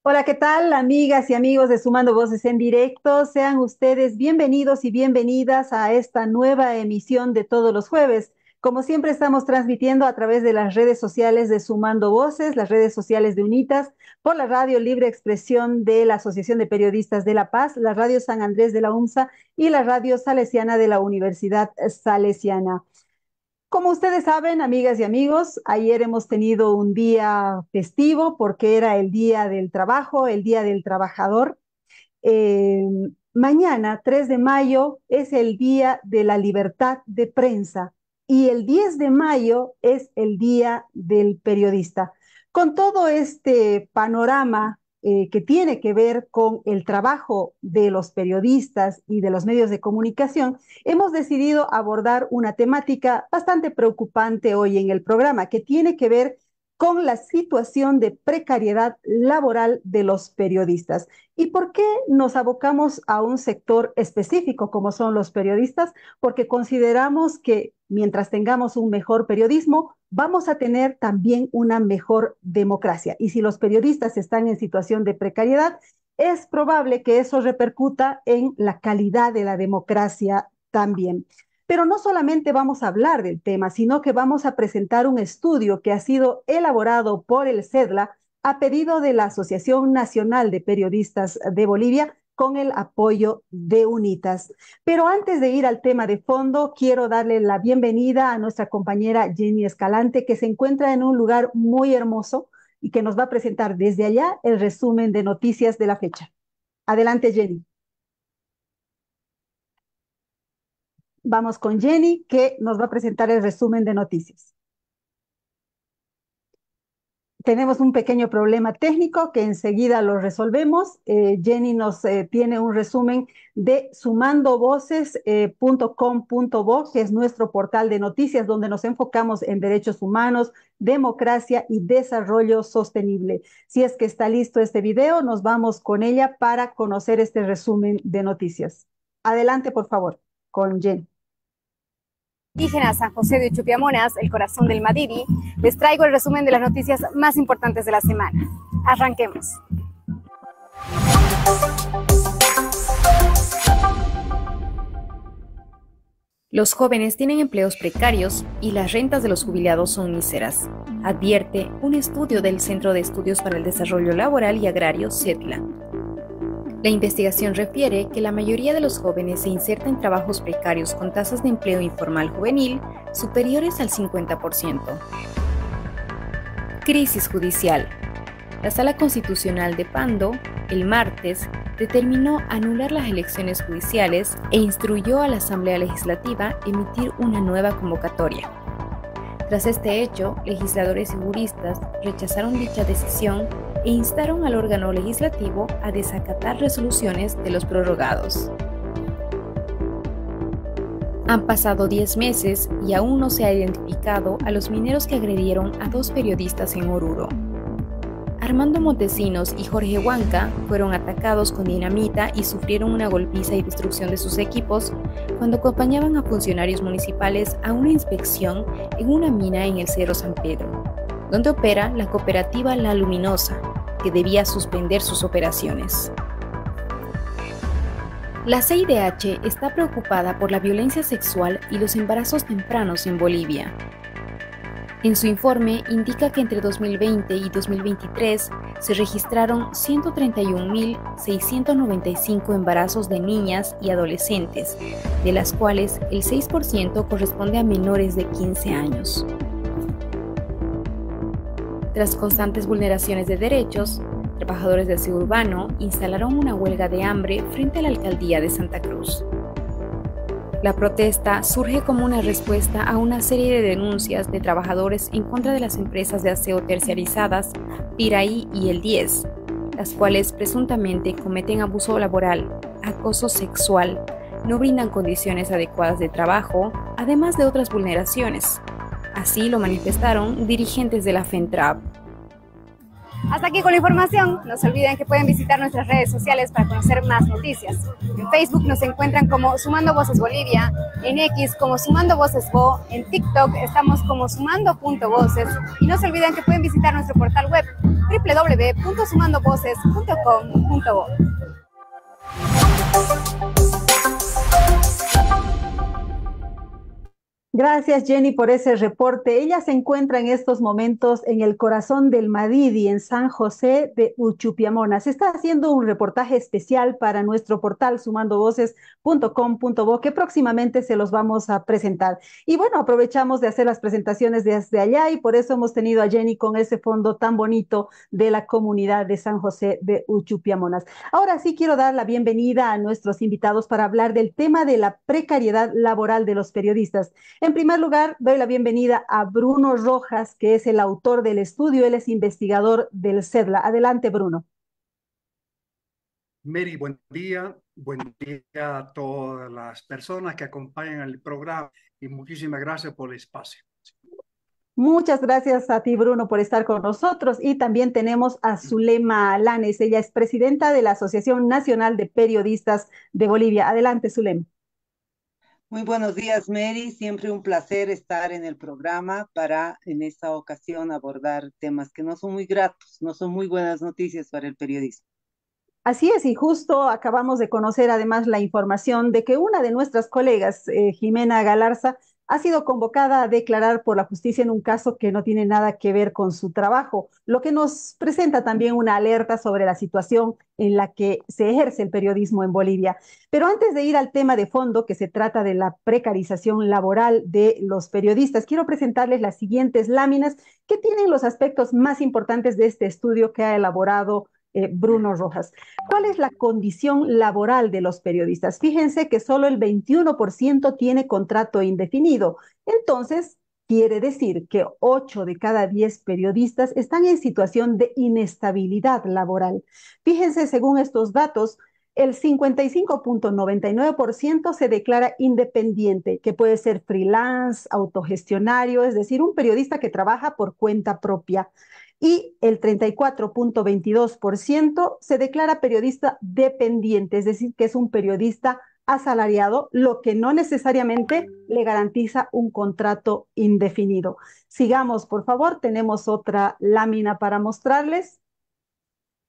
Hola, ¿qué tal, amigas y amigos de Sumando Voces en Directo? Sean ustedes bienvenidos y bienvenidas a esta nueva emisión de todos los jueves. Como siempre, estamos transmitiendo a través de las redes sociales de Sumando Voces, las redes sociales de UNITAS, por la Radio Libre Expresión de la Asociación de Periodistas de La Paz, la Radio San Andrés de la UNSA y la Radio Salesiana de la Universidad Salesiana. Como ustedes saben, amigas y amigos, ayer hemos tenido un día festivo porque era el Día del Trabajo, el Día del Trabajador. Eh, Mañana, 3 de mayo, es el Día de la Libertad de Prensa y el 10 de mayo es el Día del Periodista. Con todo este panorama que tiene que ver con el trabajo de los periodistas y de los medios de comunicación, hemos decidido abordar una temática bastante preocupante hoy en el programa, que tiene que ver con la situación de precariedad laboral de los periodistas. ¿Y por qué nos abocamos a un sector específico como son los periodistas? Porque consideramos que mientras tengamos un mejor periodismo, vamos a tener también una mejor democracia. Y si los periodistas están en situación de precariedad, es probable que eso repercuta en la calidad de la democracia también. Pero no solamente vamos a hablar del tema, sino que vamos a presentar un estudio que ha sido elaborado por el CEDLA a pedido de la Asociación Nacional de Periodistas de Bolivia con el apoyo de UNITAS. Pero antes de ir al tema de fondo, quiero darle la bienvenida a nuestra compañera Jenny Escalante, que se encuentra en un lugar muy hermoso y que nos va a presentar desde allá el resumen de noticias de la fecha. Adelante, Jenny. Vamos con Jenny, que nos va a presentar el resumen de noticias. Tenemos un pequeño problema técnico que enseguida lo resolvemos. Jenny nos tiene un resumen de sumandovoces.com.bo, que es nuestro portal de noticias donde nos enfocamos en derechos humanos, democracia y desarrollo sostenible. Si es que está listo este video, nos vamos con ella para conocer este resumen de noticias. Adelante, por favor, con Jenny. Indígena San José de Chupiamonas, el corazón del Madiri, les traigo el resumen de las noticias más importantes de la semana. Arranquemos. Los jóvenes tienen empleos precarios y las rentas de los jubilados son míseras, advierte un estudio del Centro de Estudios para el Desarrollo Laboral y Agrario, CEDLA. La investigación refiere que la mayoría de los jóvenes se inserta en trabajos precarios con tasas de empleo informal juvenil superiores al 50%. Crisis judicial. La Sala Constitucional de Pando, el martes, determinó anular las elecciones judiciales e instruyó a la Asamblea Legislativa emitir una nueva convocatoria. Tras este hecho, legisladores y juristas rechazaron dicha decisión e instaron al órgano legislativo a desacatar resoluciones de los prorrogados. Han pasado 10 meses y aún no se ha identificado a los mineros que agredieron a 2 periodistas en Oruro. Armando Montesinos y Jorge Huanca fueron atacados con dinamita y sufrieron una golpiza y destrucción de sus equipos cuando acompañaban a funcionarios municipales a una inspección en una mina en el Cerro San Pedro, donde opera la cooperativa La Luminosa, que debía suspender sus operaciones. La CIDH está preocupada por la violencia sexual y los embarazos tempranos en Bolivia. En su informe indica que entre 2020 y 2023 se registraron 131.695 embarazos de niñas y adolescentes, de las cuales el 6% corresponde a menores de 15 años. Tras constantes vulneraciones de derechos, trabajadores del aseo urbano instalaron una huelga de hambre frente a la alcaldía de Santa Cruz. La protesta surge como una respuesta a una serie de denuncias de trabajadores en contra de las empresas de aseo terciarizadas Piraí y El 10, las cuales presuntamente cometen abuso laboral, acoso sexual, no brindan condiciones adecuadas de trabajo, además de otras vulneraciones. Así lo manifestaron dirigentes de la FENTRAB. Hasta aquí con la información. No se olviden que pueden visitar nuestras redes sociales para conocer más noticias. En Facebook nos encuentran como Sumando Voces Bolivia, en X como Sumando Voces Bo, en TikTok estamos como sumando.voces y no se olviden que pueden visitar nuestro portal web www.sumandovoces.com.bo. Gracias, Jenny, por ese reporte. Ella se encuentra en estos momentos en el corazón del Madidi, en San José de Uchupiamona. Se está haciendo un reportaje especial para nuestro portal sumandovoces.com.bo que próximamente se los vamos a presentar. Y bueno, aprovechamos de hacer las presentaciones desde allá y por eso hemos tenido a Jenny con ese fondo tan bonito de la comunidad de San José de Uchupiamonas. Ahora sí quiero dar la bienvenida a nuestros invitados para hablar del tema de la precariedad laboral de los periodistas. En primer lugar, doy la bienvenida a Bruno Rojas, que es el autor del estudio, él es investigador del CEDLA. Adelante, Bruno. Mary, buen día a todas las personas que acompañan el programa y muchísimas gracias por el espacio. Muchas gracias a ti, Bruno, por estar con nosotros. Y también tenemos a Zulema Alanes, ella es presidenta de la Asociación Nacional de Periodistas de Bolivia. Adelante, Zulema. Muy buenos días, Mary. Siempre un placer estar en el programa para, en esta ocasión, abordar temas que no son muy gratos, no son muy buenas noticias para el periodismo. Así es, y justo acabamos de conocer además la información de que una de nuestras colegas, Jimena Galarza, ha sido convocada a declarar por la justicia en un caso que no tiene nada que ver con su trabajo, lo que nos presenta también una alerta sobre la situación en la que se ejerce el periodismo en Bolivia. Pero antes de ir al tema de fondo, que se trata de la precarización laboral de los periodistas, quiero presentarles las siguientes láminas que tienen los aspectos más importantes de este estudio que ha elaborado Bruno Rojas. ¿Cuál es la condición laboral de los periodistas? Fíjense que solo el 21% tiene contrato indefinido. Entonces, quiere decir que 8 de cada 10 periodistas están en situación de inestabilidad laboral. Fíjense, según estos datos, el 55.99% se declara independiente, que puede ser freelance, autogestionario, es decir, un periodista que trabaja por cuenta propia. Y el 34.22% se declara periodista dependiente, es decir, que es un periodista asalariado, lo que no necesariamente le garantiza un contrato indefinido. Sigamos, por favor, tenemos otra lámina para mostrarles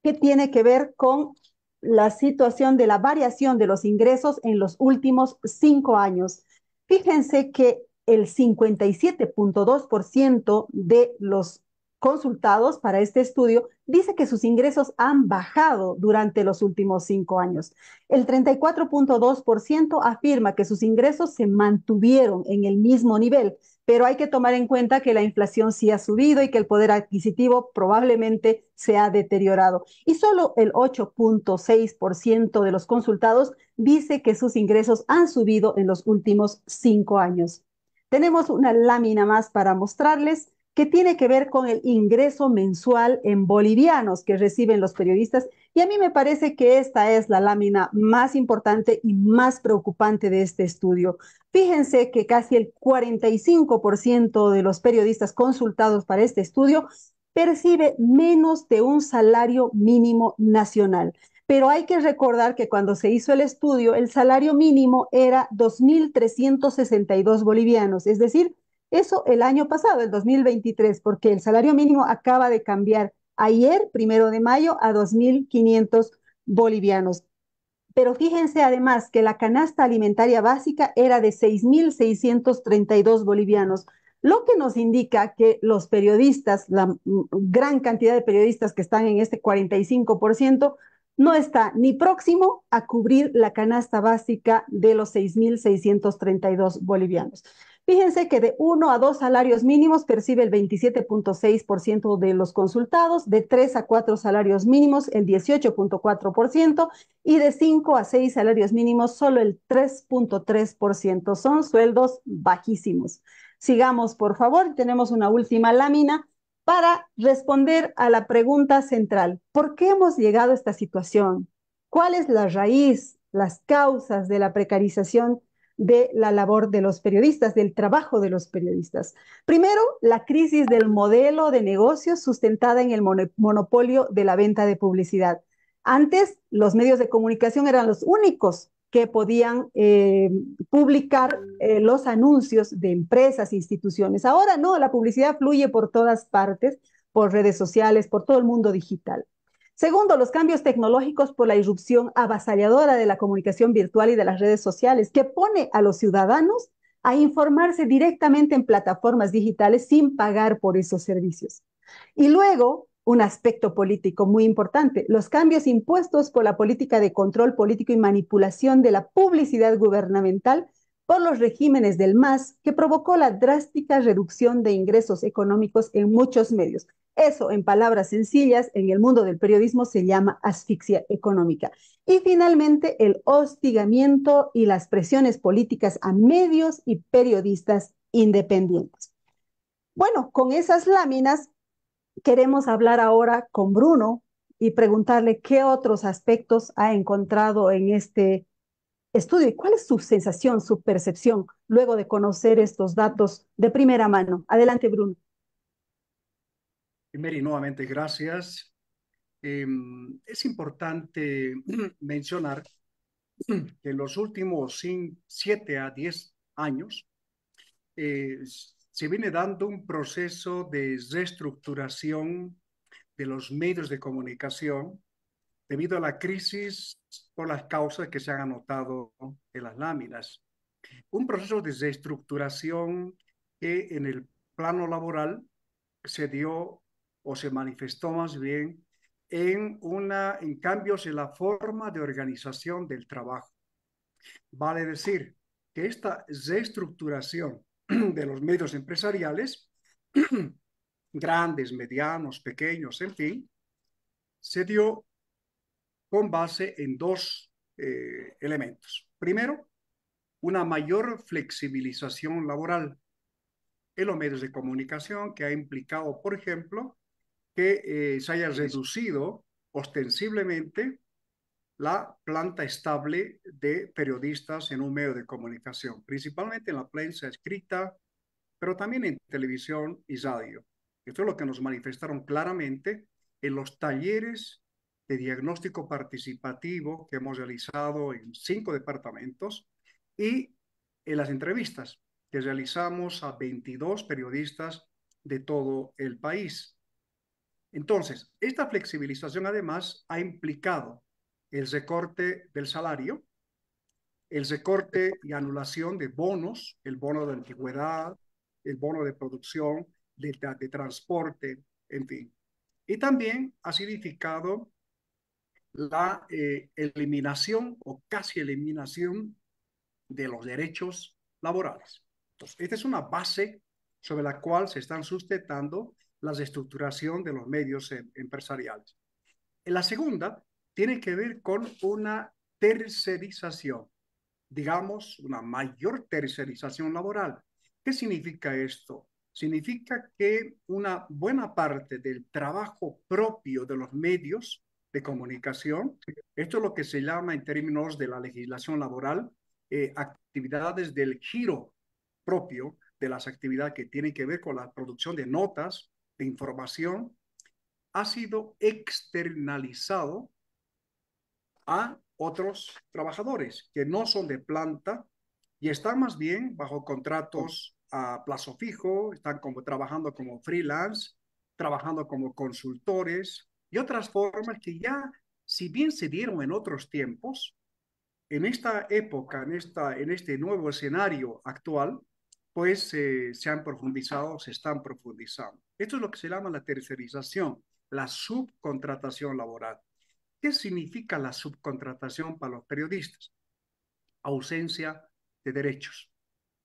que tiene que ver con la situación de la variación de los ingresos en los últimos 5 años. Fíjense que el 57.2% de los consultados para este estudio dice que sus ingresos han bajado durante los últimos 5 años. El 34.2% afirma que sus ingresos se mantuvieron en el mismo nivel, pero hay que tomar en cuenta que la inflación sí ha subido y que el poder adquisitivo probablemente se ha deteriorado. Y solo el 8.6% de los consultados dice que sus ingresos han subido en los últimos 5 años. Tenemos una lámina más para mostrarles que tiene que ver con el ingreso mensual en bolivianos que reciben los periodistas. Y a mí me parece que esta es la lámina más importante y más preocupante de este estudio. Fíjense que casi el 45% de los periodistas consultados para este estudio percibe menos de un salario mínimo nacional. Pero hay que recordar que cuando se hizo el estudio, el salario mínimo era 2.362 bolivianos, es decir, eso el año pasado, el 2023, porque el salario mínimo acaba de cambiar ayer, 1 de mayo, a 2.500 bolivianos. Pero fíjense además que la canasta alimentaria básica era de 6.632 bolivianos, lo que nos indica que los periodistas, la gran cantidad de periodistas que están en este 45%, no está ni próximo a cubrir la canasta básica de los 6.632 bolivianos. Fíjense que de 1 a 2 salarios mínimos percibe el 27,6% de los consultados, de 3 a 4 salarios mínimos el 18,4% y de 5 a 6 salarios mínimos solo el 3,3%. Son sueldos bajísimos. Sigamos, por favor, tenemos una última lámina para responder a la pregunta central. ¿Por qué hemos llegado a esta situación? ¿Cuál es la raíz, las causas de la precarización de la labor de los periodistas, del trabajo de los periodistas? Primero, la crisis del modelo de negocios sustentada en el monopolio de la venta de publicidad. Antes, los medios de comunicación eran los únicos que podían publicar los anuncios de empresas, instituciones. Ahora no, la publicidad fluye por todas partes, por redes sociales, por todo el mundo digital. Segundo, los cambios tecnológicos por la irrupción avasalladora de la comunicación virtual y de las redes sociales, que pone a los ciudadanos a informarse directamente en plataformas digitales sin pagar por esos servicios. Y luego, un aspecto político muy importante, los cambios impuestos por la política de control político y manipulación de la publicidad gubernamental por los regímenes del MAS, que provocó la drástica reducción de ingresos económicos en muchos medios. Eso, en palabras sencillas, en el mundo del periodismo se llama asfixia económica. Y finalmente, el hostigamiento y las presiones políticas a medios y periodistas independientes. Bueno, con esas láminas queremos hablar ahora con Bruno y preguntarle qué otros aspectos ha encontrado en este estudio y cuál es su sensación, su percepción luego de conocer estos datos de primera mano. Adelante, Bruno. Mary, nuevamente gracias. Es importante mencionar que en los últimos 7 a 10 años se viene dando un proceso de reestructuración de los medios de comunicación debido a la crisis por las causas que se han anotado en las láminas. Un proceso de reestructuración que en el plano laboral se dio o se manifestó más bien en cambios en la forma de organización del trabajo. Vale decir que esta reestructuración de los medios empresariales, grandes, medianos, pequeños, en fin, se dio con base en dos elementos. Primero, una mayor flexibilización laboral en los medios de comunicación que ha implicado, por ejemplo, que se haya reducido ostensiblemente la planta estable de periodistas en un medio de comunicación, principalmente en la prensa escrita, pero también en televisión y radio. Esto es lo que nos manifestaron claramente en los talleres de diagnóstico participativo que hemos realizado en 5 departamentos y en las entrevistas que realizamos a 22 periodistas de todo el país. Entonces, esta flexibilización además ha implicado el recorte del salario, el recorte y anulación de bonos, el bono de antigüedad, el bono de producción, de transporte, en fin. Y también ha significado la eliminación o casi eliminación de los derechos laborales. Entonces, esta es una base sobre la cual se están sustentando la reestructuración de los medios empresariales. La segunda tiene que ver con una tercerización, digamos, una mayor tercerización laboral. ¿Qué significa esto? Significa que una buena parte del trabajo propio de los medios de comunicación, esto es lo que se llama en términos de la legislación laboral, actividades del giro propio de las actividades que tienen que ver con la producción de notas, de información, ha sido externalizado a otros trabajadores que no son de planta y están más bien bajo contratos a plazo fijo, están trabajando como freelance, trabajando como consultores y otras formas que ya, si bien se dieron en otros tiempos, en esta época, en este nuevo escenario actual, pues se han profundizado, se están profundizando. Esto es lo que se llama la tercerización, la subcontratación laboral. ¿Qué significa la subcontratación para los periodistas? Ausencia de derechos.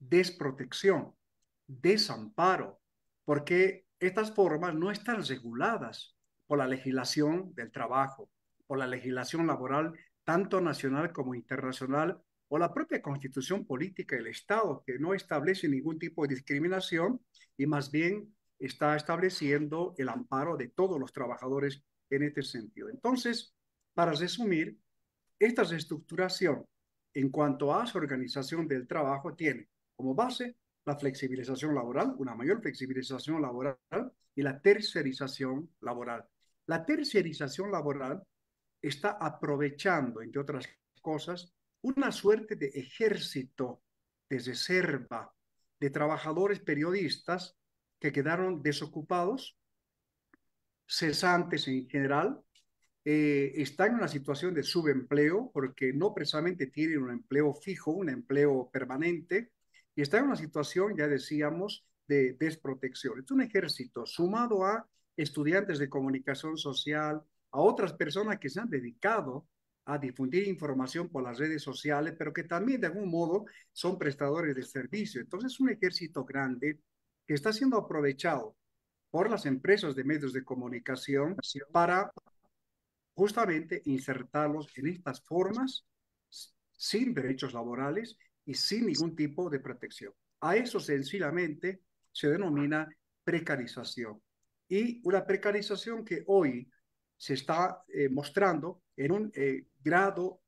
desprotección, desamparo, porque estas formas no están reguladas por la legislación del trabajo, por la legislación laboral, tanto nacional como internacional, o la propia constitución política del Estado, que no establece ningún tipo de discriminación y más bien está estableciendo el amparo de todos los trabajadores en este sentido. Entonces, para resumir, esta reestructuración en cuanto a su organización del trabajo tiene como base la flexibilización laboral, una mayor flexibilización laboral y la tercerización laboral. La tercerización laboral está aprovechando, entre otras cosas, una suerte de ejército de reserva de trabajadores periodistas que quedaron desocupados, cesantes en general, está en una situación de subempleo porque no precisamente tienen un empleo fijo, un empleo permanente, y está en una situación, ya decíamos, de desprotección. Es un ejército sumado a estudiantes de comunicación social, a otras personas que se han dedicado a difundir información por las redes sociales, pero que también de algún modo son prestadores de servicio. Entonces, es un ejército grande que está siendo aprovechado por las empresas de medios de comunicación para justamente insertarlos en estas formas sin derechos laborales y sin ningún tipo de protección. A eso sencillamente se denomina precarización. Y una precarización que hoy se está mostrando en un grado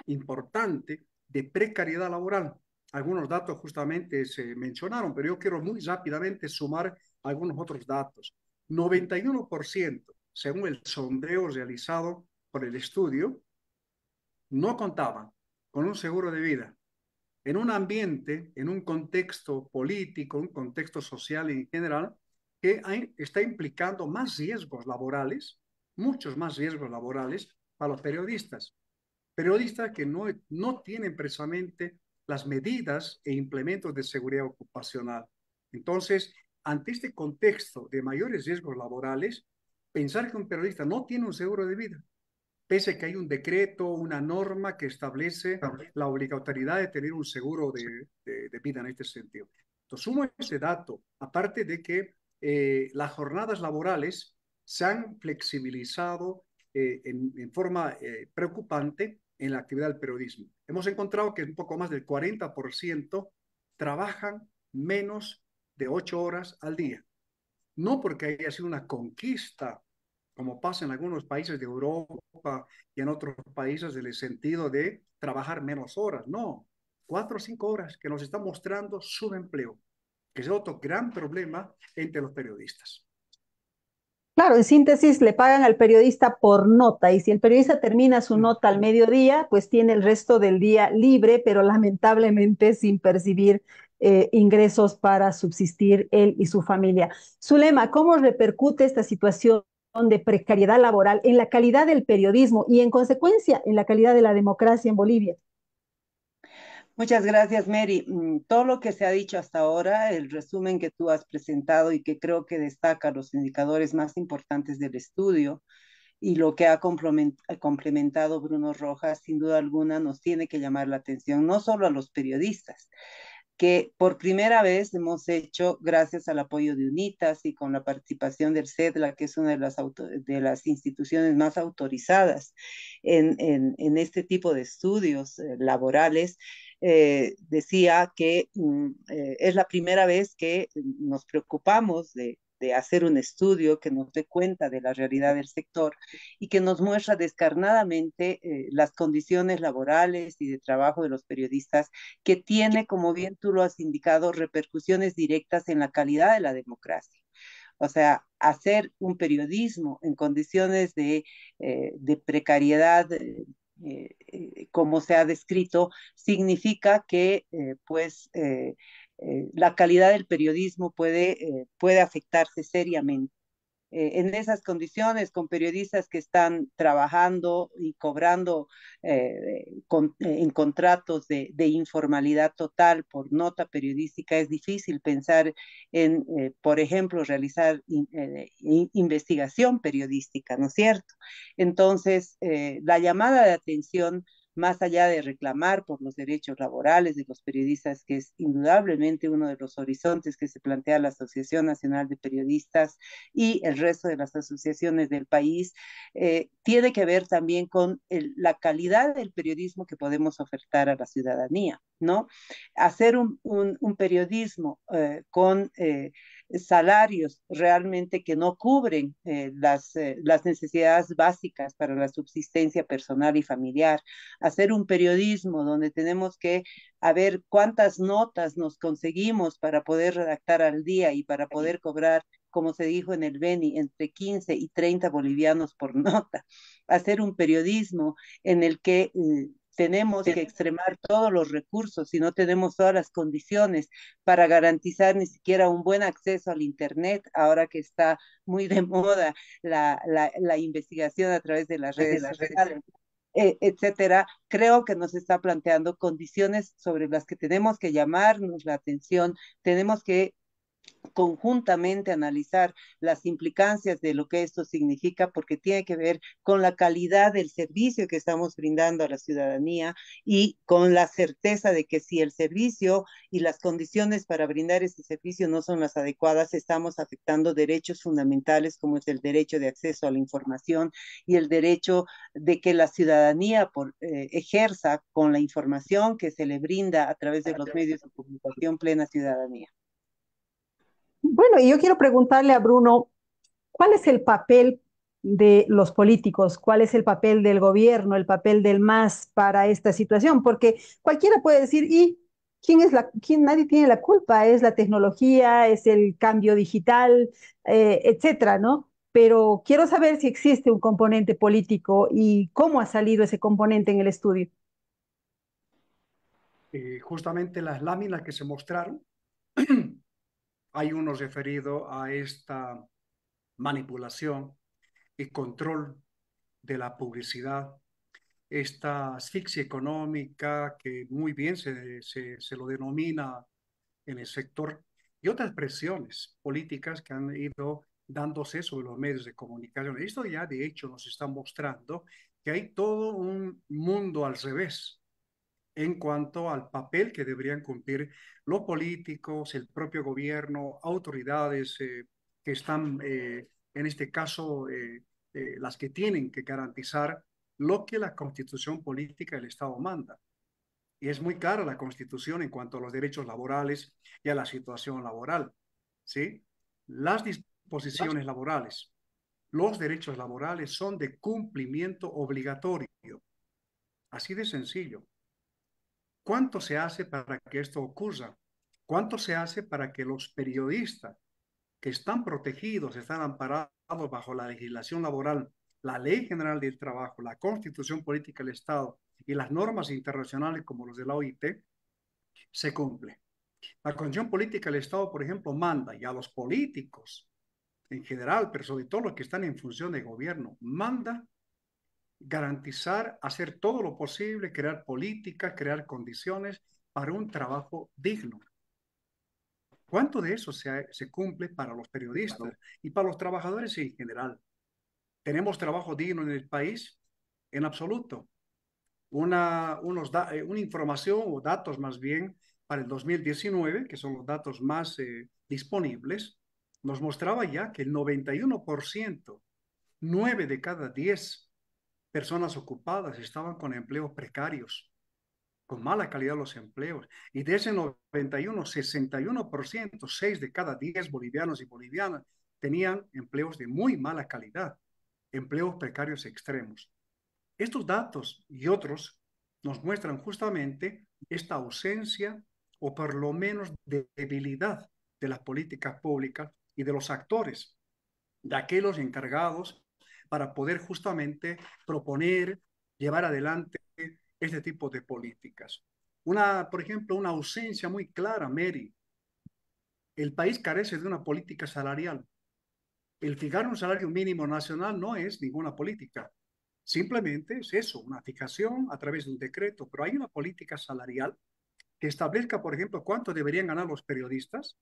importante de precariedad laboral. Algunos datos justamente se mencionaron, pero yo quiero muy rápidamente sumar algunos otros datos. 91%, según el sondeo realizado por el estudio, no contaban con un seguro de vida. En un ambiente, en un contexto político, un contexto social en general, que está implicando más riesgos laborales, muchos más riesgos laborales para los periodistas. Periodistas que no tienen precisamente las medidas e implementos de seguridad ocupacional. Entonces, ante este contexto de mayores riesgos laborales, pensar que un periodista no tiene un seguro de vida, pese a que hay un decreto, una norma que establece la obligatoriedad de tener un seguro de vida en este sentido. Entonces, sumo este dato, aparte de que las jornadas laborales se han flexibilizado en forma preocupante en la actividad del periodismo. Hemos encontrado que un poco más del 40% trabajan menos de 8 horas al día. No porque haya sido una conquista, como pasa en algunos países de Europa y en otros países, en el sentido de trabajar menos horas. No, 4 o 5 horas que nos está mostrando subempleo, que es otro gran problema entre los periodistas. Claro, en síntesis, le pagan al periodista por nota y si el periodista termina su nota al mediodía, pues tiene el resto del día libre, pero lamentablemente sin percibir ingresos para subsistir él y su familia. Zulema, ¿cómo repercute esta situación de precariedad laboral en la calidad del periodismo y en consecuencia en la calidad de la democracia en Bolivia? Muchas gracias, Mary. Todo lo que se ha dicho hasta ahora, el resumen que tú has presentado y que creo que destaca los indicadores más importantes del estudio y lo que ha complementado Bruno Rojas, sin duda alguna nos tiene que llamar la atención, no solo a los periodistas, que por primera vez hemos hecho, gracias al apoyo de UNITAS y con la participación del CEDLA, que es una de las instituciones más autorizadas en este tipo de estudios laborales, decía que es la primera vez que nos preocupamos de hacer un estudio que nos dé cuenta de la realidad del sector y que nos muestra descarnadamente las condiciones laborales y de trabajo de los periodistas, que tiene, como bien tú lo has indicado, repercusiones directas en la calidad de la democracia. O sea, hacer un periodismo en condiciones de precariedad, como se ha descrito, significa que la calidad del periodismo puede afectarse seriamente. En esas condiciones, con periodistas que están trabajando y cobrando en contratos de informalidad total por nota periodística, es difícil pensar en, por ejemplo, realizar investigación periodística, ¿no es cierto? Entonces, la llamada de atención más allá de reclamar por los derechos laborales de los periodistas, que es indudablemente uno de los horizontes que se plantea la Asociación Nacional de Periodistas y el resto de las asociaciones del país, tiene que ver también con la calidad del periodismo que podemos ofertar a la ciudadanía, ¿no? Hacer un periodismo con salarios realmente que no cubren las necesidades básicas para la subsistencia personal y familiar, hacer un periodismo donde tenemos que a ver cuántas notas nos conseguimos para poder redactar al día y para poder cobrar, como se dijo en el Beni, entre 15 y 30 bolivianos por nota. Hacer un periodismo en el que tenemos que extremar todos los recursos y no tenemos todas las condiciones para garantizar ni siquiera un buen acceso al Internet, ahora que está muy de moda la investigación a través de las redes sociales, etcétera. Creo que nos está planteando condiciones sobre las que tenemos que llamarnos la atención, tenemos que conjuntamente analizar las implicancias de lo que esto significa, porque tiene que ver con la calidad del servicio que estamos brindando a la ciudadanía y con la certeza de que si el servicio y las condiciones para brindar ese servicio no son las adecuadas, estamos afectando derechos fundamentales como es el derecho de acceso a la información y el derecho de que la ciudadanía ejerza con la información que se le brinda a través de los medios de comunicación plena ciudadanía. Bueno, y yo quiero preguntarle a Bruno, ¿cuál es el papel de los políticos? ¿Cuál es el papel del gobierno, el papel del MAS para esta situación? Porque cualquiera puede decir, ¿y quién? Nadie tiene la culpa, es la tecnología, es el cambio digital, etcétera, ¿no? Pero quiero saber si existe un componente político y cómo ha salido ese componente en el estudio. Justamente las láminas que se mostraron, hay uno referido a esta manipulación y control de la publicidad, esta asfixia económica que muy bien se lo denomina en el sector, y otras presiones políticas que han ido dándose sobre los medios de comunicación. Esto ya de hecho nos está mostrando que hay todo un mundo al revés en cuanto al papel que deberían cumplir los políticos, el propio gobierno, autoridades que están, en este caso, las que tienen que garantizar lo que la constitución política del Estado manda. Y es muy clara la constitución en cuanto a los derechos laborales y a la situación laboral, ¿sí? Las disposiciones laborales, los derechos laborales son de cumplimiento obligatorio, así de sencillo. ¿Cuánto se hace para que esto ocurra? ¿Cuánto se hace para que los periodistas que están protegidos, están amparados bajo la legislación laboral, la Ley General del Trabajo, la Constitución Política del Estado y las normas internacionales como los de la OIT, se cumple? La Constitución Política del Estado, por ejemplo, manda, y a los políticos en general, pero sobre todo los que están en función de gobierno, manda garantizar, hacer todo lo posible, crear políticas, crear condiciones para un trabajo digno. ¿Cuánto de eso se cumple para los periodistas y para los trabajadores en general? ¿Tenemos trabajo digno en el país? En absoluto. Una información o datos más bien para el 2019, que son los datos más disponibles, nos mostraba ya que el 91%, 9 de cada 10 personas ocupadas estaban con empleos precarios, con mala calidad los empleos. Y de ese 91, 61%, 6 de cada 10 bolivianos y bolivianas tenían empleos de muy mala calidad, empleos precarios extremos. Estos datos y otros nos muestran justamente esta ausencia o por lo menos debilidad de las políticas públicas y de los actores, de aquellos encargados para poder justamente proponer, llevar adelante este tipo de políticas. Por ejemplo, una ausencia muy clara, Mary. El país carece de una política salarial. El fijar un salario mínimo nacional no es ninguna política. Simplemente es eso, una fijación a través de un decreto, pero hay una política salarial que establezca, por ejemplo, cuánto deberían ganar los periodistas,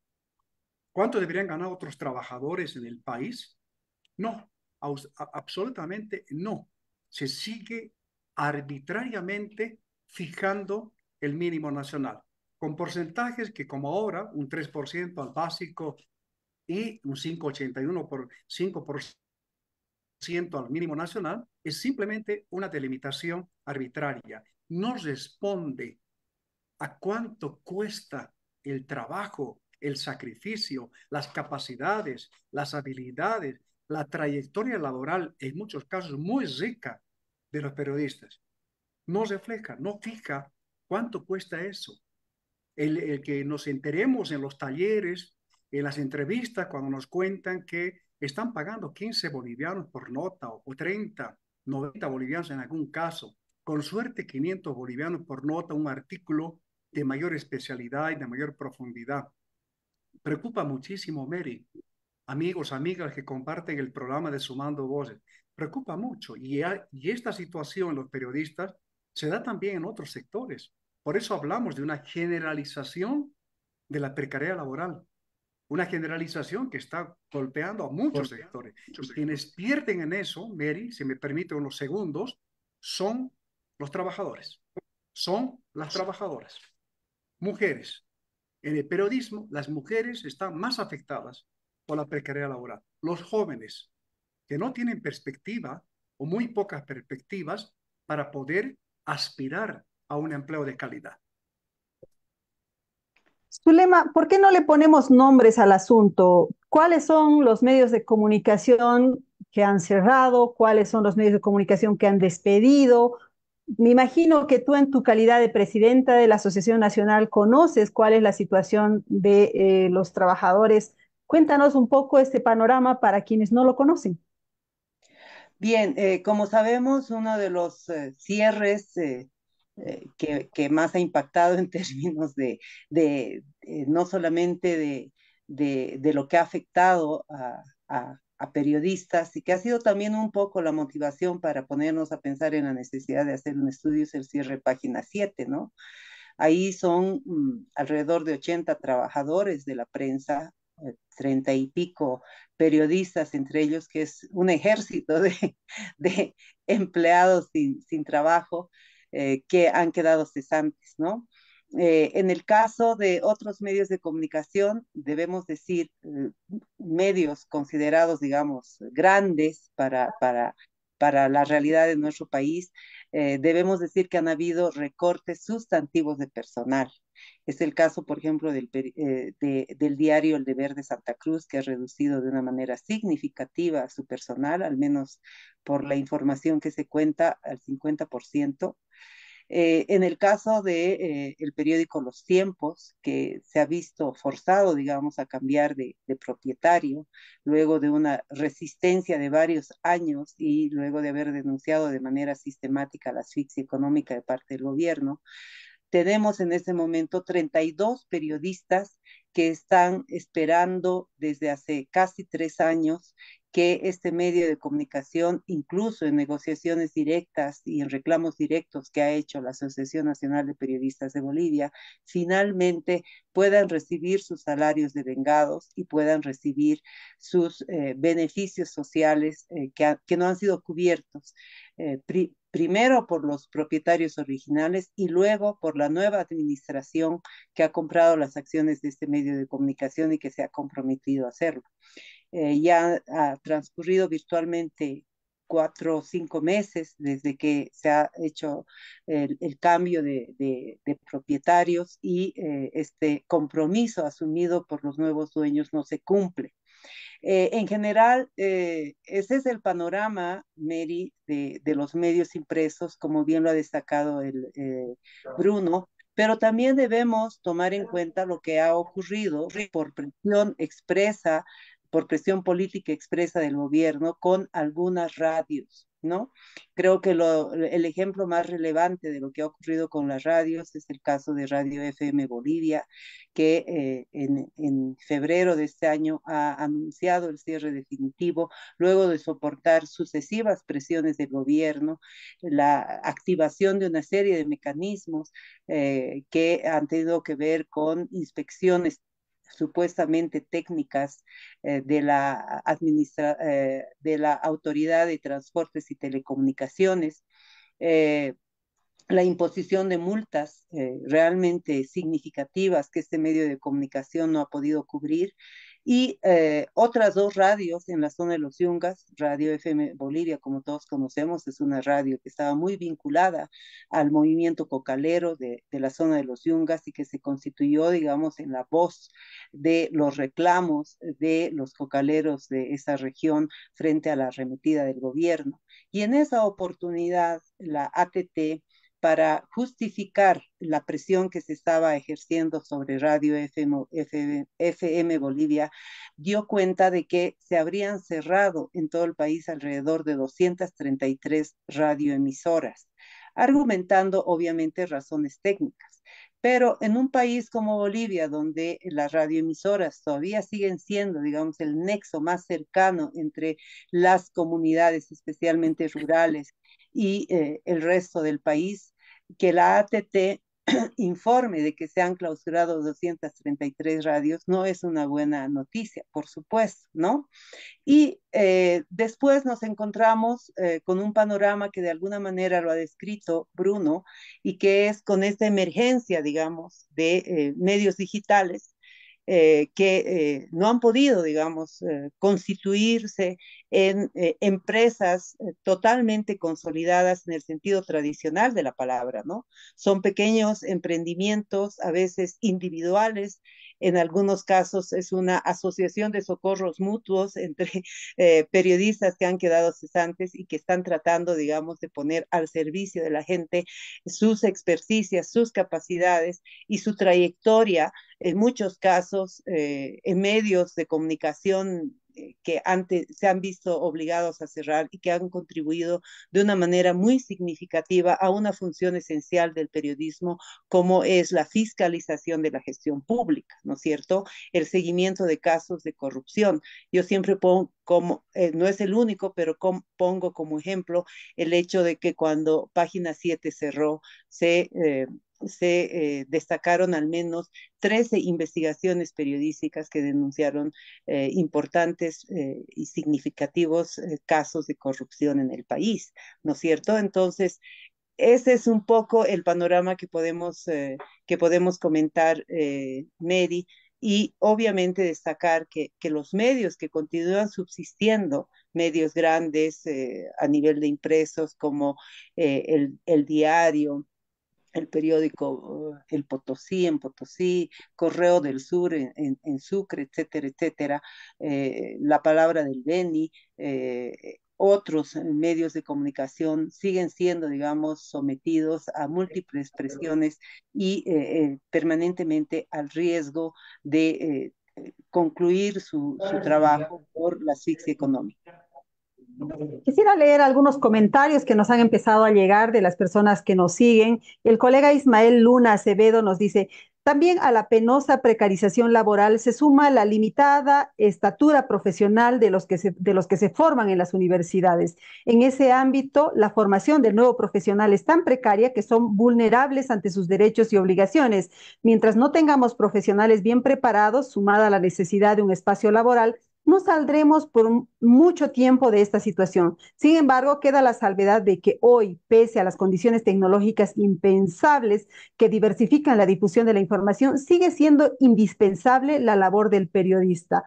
cuánto deberían ganar otros trabajadores en el país. No, absolutamente no. Se sigue arbitrariamente fijando el mínimo nacional, con porcentajes que como ahora, un 3% al básico y un 5,81% al mínimo nacional, es simplemente una delimitación arbitraria. No responde a cuánto cuesta el trabajo, el sacrificio, las capacidades, las habilidades, la trayectoria laboral, en muchos casos muy rica de los periodistas. No refleja, no fija cuánto cuesta eso. El que nos enteremos en los talleres, en las entrevistas, cuando nos cuentan que están pagando 15 bolivianos por nota o 30, 90 bolivianos en algún caso, con suerte 500 bolivianos por nota, un artículo de mayor especialidad y de mayor profundidad. Preocupa muchísimo, Mary, amigos, amigas que comparten el programa de Sumando Voces. Preocupa mucho y esta situación en los periodistas se da también en otros sectores. Por eso hablamos de una generalización de la precariedad laboral, una generalización que está golpeando a muchos sectores. Y quienes pierden en eso, Mary, si me permite unos segundos, son los trabajadores, son las trabajadoras, mujeres. En el periodismo, las mujeres están más afectadas por la precariedad laboral. Los jóvenes que no tienen perspectiva o muy pocas perspectivas para poder aspirar a un empleo de calidad. Zulema, ¿por qué no le ponemos nombres al asunto? ¿Cuáles son los medios de comunicación que han cerrado? ¿Cuáles son los medios de comunicación que han despedido? Me imagino que tú en tu calidad de presidenta de la Asociación Nacional conoces cuál es la situación de los trabajadores. Cuéntanos un poco este panorama para quienes no lo conocen. Bien, como sabemos, uno de los cierres que más ha impactado en términos de no solamente de lo que ha afectado a periodistas y que ha sido también un poco la motivación para ponernos a pensar en la necesidad de hacer un estudio, es el cierre de Página 7, ¿no? Ahí son alrededor de 80 trabajadores de la prensa, 30 y pico periodistas, entre ellos, que es un ejército de empleados sin trabajo que han quedado cesantes, ¿no? En el caso de otros medios de comunicación, debemos decir medios considerados, digamos, grandes para la realidad de nuestro país, debemos decir que han habido recortes sustantivos de personal. Es el caso, por ejemplo, del diario El Deber de Santa Cruz, que ha reducido de una manera significativa su personal, al menos por la información que se cuenta, al 50%. En el caso de el periódico Los Tiempos, que se ha visto forzado, digamos, a cambiar de propietario, luego de una resistencia de varios años y luego de haber denunciado de manera sistemática la asfixia económica de parte del gobierno, tenemos en este momento 32 periodistas que están esperando desde hace casi 3 años que este medio de comunicación, incluso en negociaciones directas y en reclamos directos que ha hecho la Asociación Nacional de Periodistas de Bolivia, finalmente puedan recibir sus salarios devengados y puedan recibir sus beneficios sociales que no han sido cubiertos. Primero por los propietarios originales y luego por la nueva administración que ha comprado las acciones de este medio de comunicación y que se ha comprometido a hacerlo. Ya ha transcurrido virtualmente 4 o 5 meses desde que se ha hecho el cambio de propietarios y este compromiso asumido por los nuevos dueños no se cumple. En general, ese es el panorama, Mary, de los medios impresos, como bien lo ha destacado Bruno, pero también debemos tomar en cuenta lo que ha ocurrido por presión expresa, por presión política expresa del gobierno con algunas radios, ¿no? Creo que el ejemplo más relevante de lo que ha ocurrido con las radios es el caso de Radio FM Bolivia, que en febrero de este año ha anunciado el cierre definitivo, luego de soportar sucesivas presiones del gobierno, la activación de una serie de mecanismos que han tenido que ver con inspecciones supuestamente técnicas de la Autoridad de Transportes y Telecomunicaciones, eh, la imposición de multas realmente significativas que este medio de comunicación no ha podido cubrir, y otras dos radios en la zona de los Yungas. Radio FM Bolivia, como todos conocemos, es una radio que estaba muy vinculada al movimiento cocalero de la zona de los Yungas y que se constituyó, digamos, en la voz de los reclamos de los cocaleros de esa región frente a la arremetida del gobierno. Y en esa oportunidad, la ATT, para justificar la presión que se estaba ejerciendo sobre Radio FM Bolivia, dio cuenta de que se habrían cerrado en todo el país alrededor de 233 radioemisoras, argumentando obviamente razones técnicas. Pero en un país como Bolivia, donde las radioemisoras todavía siguen siendo, digamos, el nexo más cercano entre las comunidades, especialmente rurales, y el resto del país, que la ATT informe de que se han clausurado 233 radios no es una buena noticia, por supuesto, ¿no? Y después nos encontramos con un panorama que de alguna manera lo ha descrito Bruno, y que es con esta emergencia, digamos, de medios digitales que no han podido, digamos, constituirse en empresas totalmente consolidadas en el sentido tradicional de la palabra, ¿no? Son pequeños emprendimientos, a veces individuales, en algunos casos es una asociación de socorros mutuos entre periodistas que han quedado cesantes y que están tratando, digamos, de poner al servicio de la gente sus experticias, sus capacidades y su trayectoria, en muchos casos, en medios de comunicación que antes se han visto obligados a cerrar y que han contribuido de una manera muy significativa a una función esencial del periodismo, como es la fiscalización de la gestión pública, ¿no es cierto? El seguimiento de casos de corrupción. Yo siempre pongo como, no es el único, pero pongo como ejemplo el hecho de que cuando Página 7 cerró, se destacaron al menos 13 investigaciones periodísticas que denunciaron importantes y significativos casos de corrupción en el país, ¿no es cierto? Entonces, ese es un poco el panorama que podemos comentar, Mary, y obviamente destacar que los medios que continúan subsistiendo, medios grandes a nivel de impresos como el diario, el periódico El Potosí en Potosí, Correo del Sur en Sucre, etcétera, etcétera, La Palabra del Beni, otros medios de comunicación siguen siendo, digamos, sometidos a múltiples presiones y permanentemente al riesgo de concluir su trabajo por la asfixia económica. Quisiera leer algunos comentarios que nos han empezado a llegar de las personas que nos siguen. El colega Ismael Luna Acevedo nos dice, también a la penosa precarización laboral se suma la limitada estatura profesional de los que se forman en las universidades. En ese ámbito, la formación del nuevo profesional es tan precaria que son vulnerables ante sus derechos y obligaciones. Mientras no tengamos profesionales bien preparados, sumada a la necesidad de un espacio laboral, no saldremos por mucho tiempo de esta situación. Sin embargo, queda la salvedad de que hoy, pese a las condiciones tecnológicas impensables que diversifican la difusión de la información, sigue siendo indispensable la labor del periodista.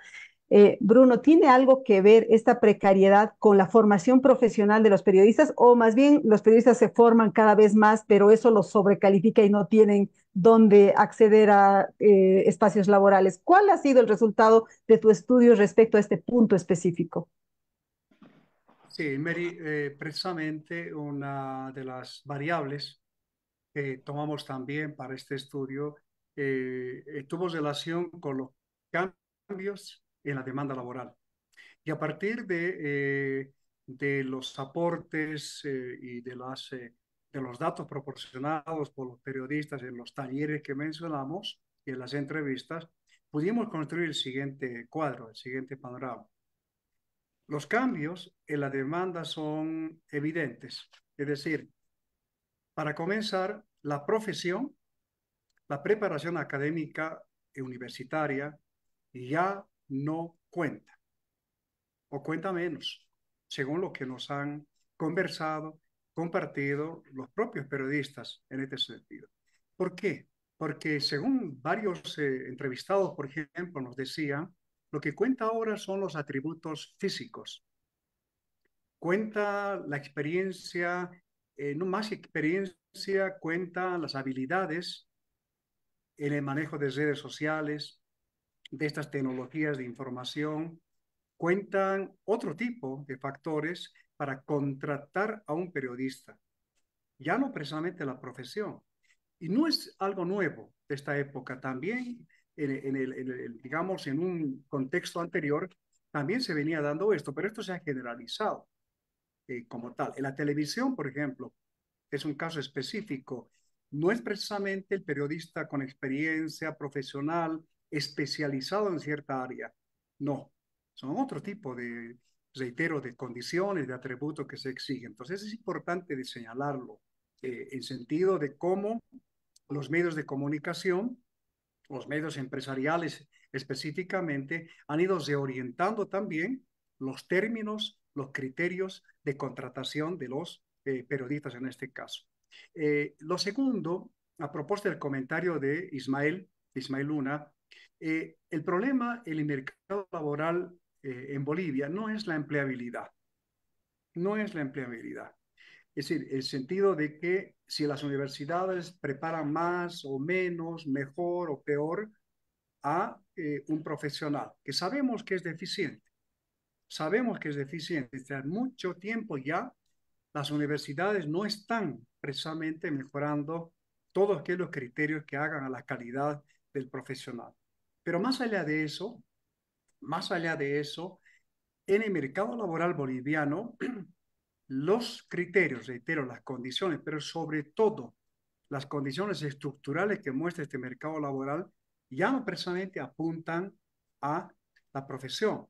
Bruno, ¿tiene algo que ver esta precariedad con la formación profesional de los periodistas o más bien los periodistas se forman cada vez más, pero eso los sobrecalifica y no tienen dónde acceder a espacios laborales? ¿Cuál ha sido el resultado de tu estudio respecto a este punto específico? Sí, Mary, precisamente una de las variables que tomamos también para este estudio tuvo relación con los cambios en la demanda laboral. Y a partir de los aportes y de los datos proporcionados por los periodistas en los talleres que mencionamos y en las entrevistas, pudimos construir el siguiente cuadro, el siguiente panorama. Los cambios en la demanda son evidentes, es decir, para comenzar, la profesión, la preparación académica y universitaria ya no cuenta o cuenta menos, según lo que nos han conversado compartido los propios periodistas en este sentido. ¿Por qué? Porque según varios entrevistados, por ejemplo, nos decían, lo que cuenta ahora son los atributos físicos. Cuenta la experiencia, no más experiencia, cuenta las habilidades en el manejo de redes sociales, de estas tecnologías de información, cuentan otro tipo de factores para contratar a un periodista, ya no precisamente la profesión. Y no es algo nuevo de esta época, también digamos, en un contexto anterior, también se venía dando esto, pero esto se ha generalizado como tal. En la televisión, por ejemplo, es un caso específico. No es precisamente el periodista con experiencia profesional, especializado en cierta área. No, son otro tipo de, reitero, de condiciones, de atributos que se exigen. Entonces es importante de señalarlo en sentido de cómo los medios de comunicación, los medios empresariales específicamente, han ido reorientando también los términos, los criterios de contratación de los periodistas en este caso. Lo segundo, a propósito del comentario de Ismael Luna, el problema en el mercado laboral en Bolivia no es la empleabilidad, no es la empleabilidad. Es decir, el sentido de que si las universidades preparan más o menos, mejor o peor a un profesional, que sabemos que es deficiente, hace mucho tiempo ya las universidades no están precisamente mejorando todos aquellos criterios que hagan a la calidad del profesional. Pero más allá de eso, en el mercado laboral boliviano, los criterios, reitero, las condiciones, pero sobre todo las condiciones estructurales que muestra este mercado laboral, ya no precisamente apuntan a la profesión,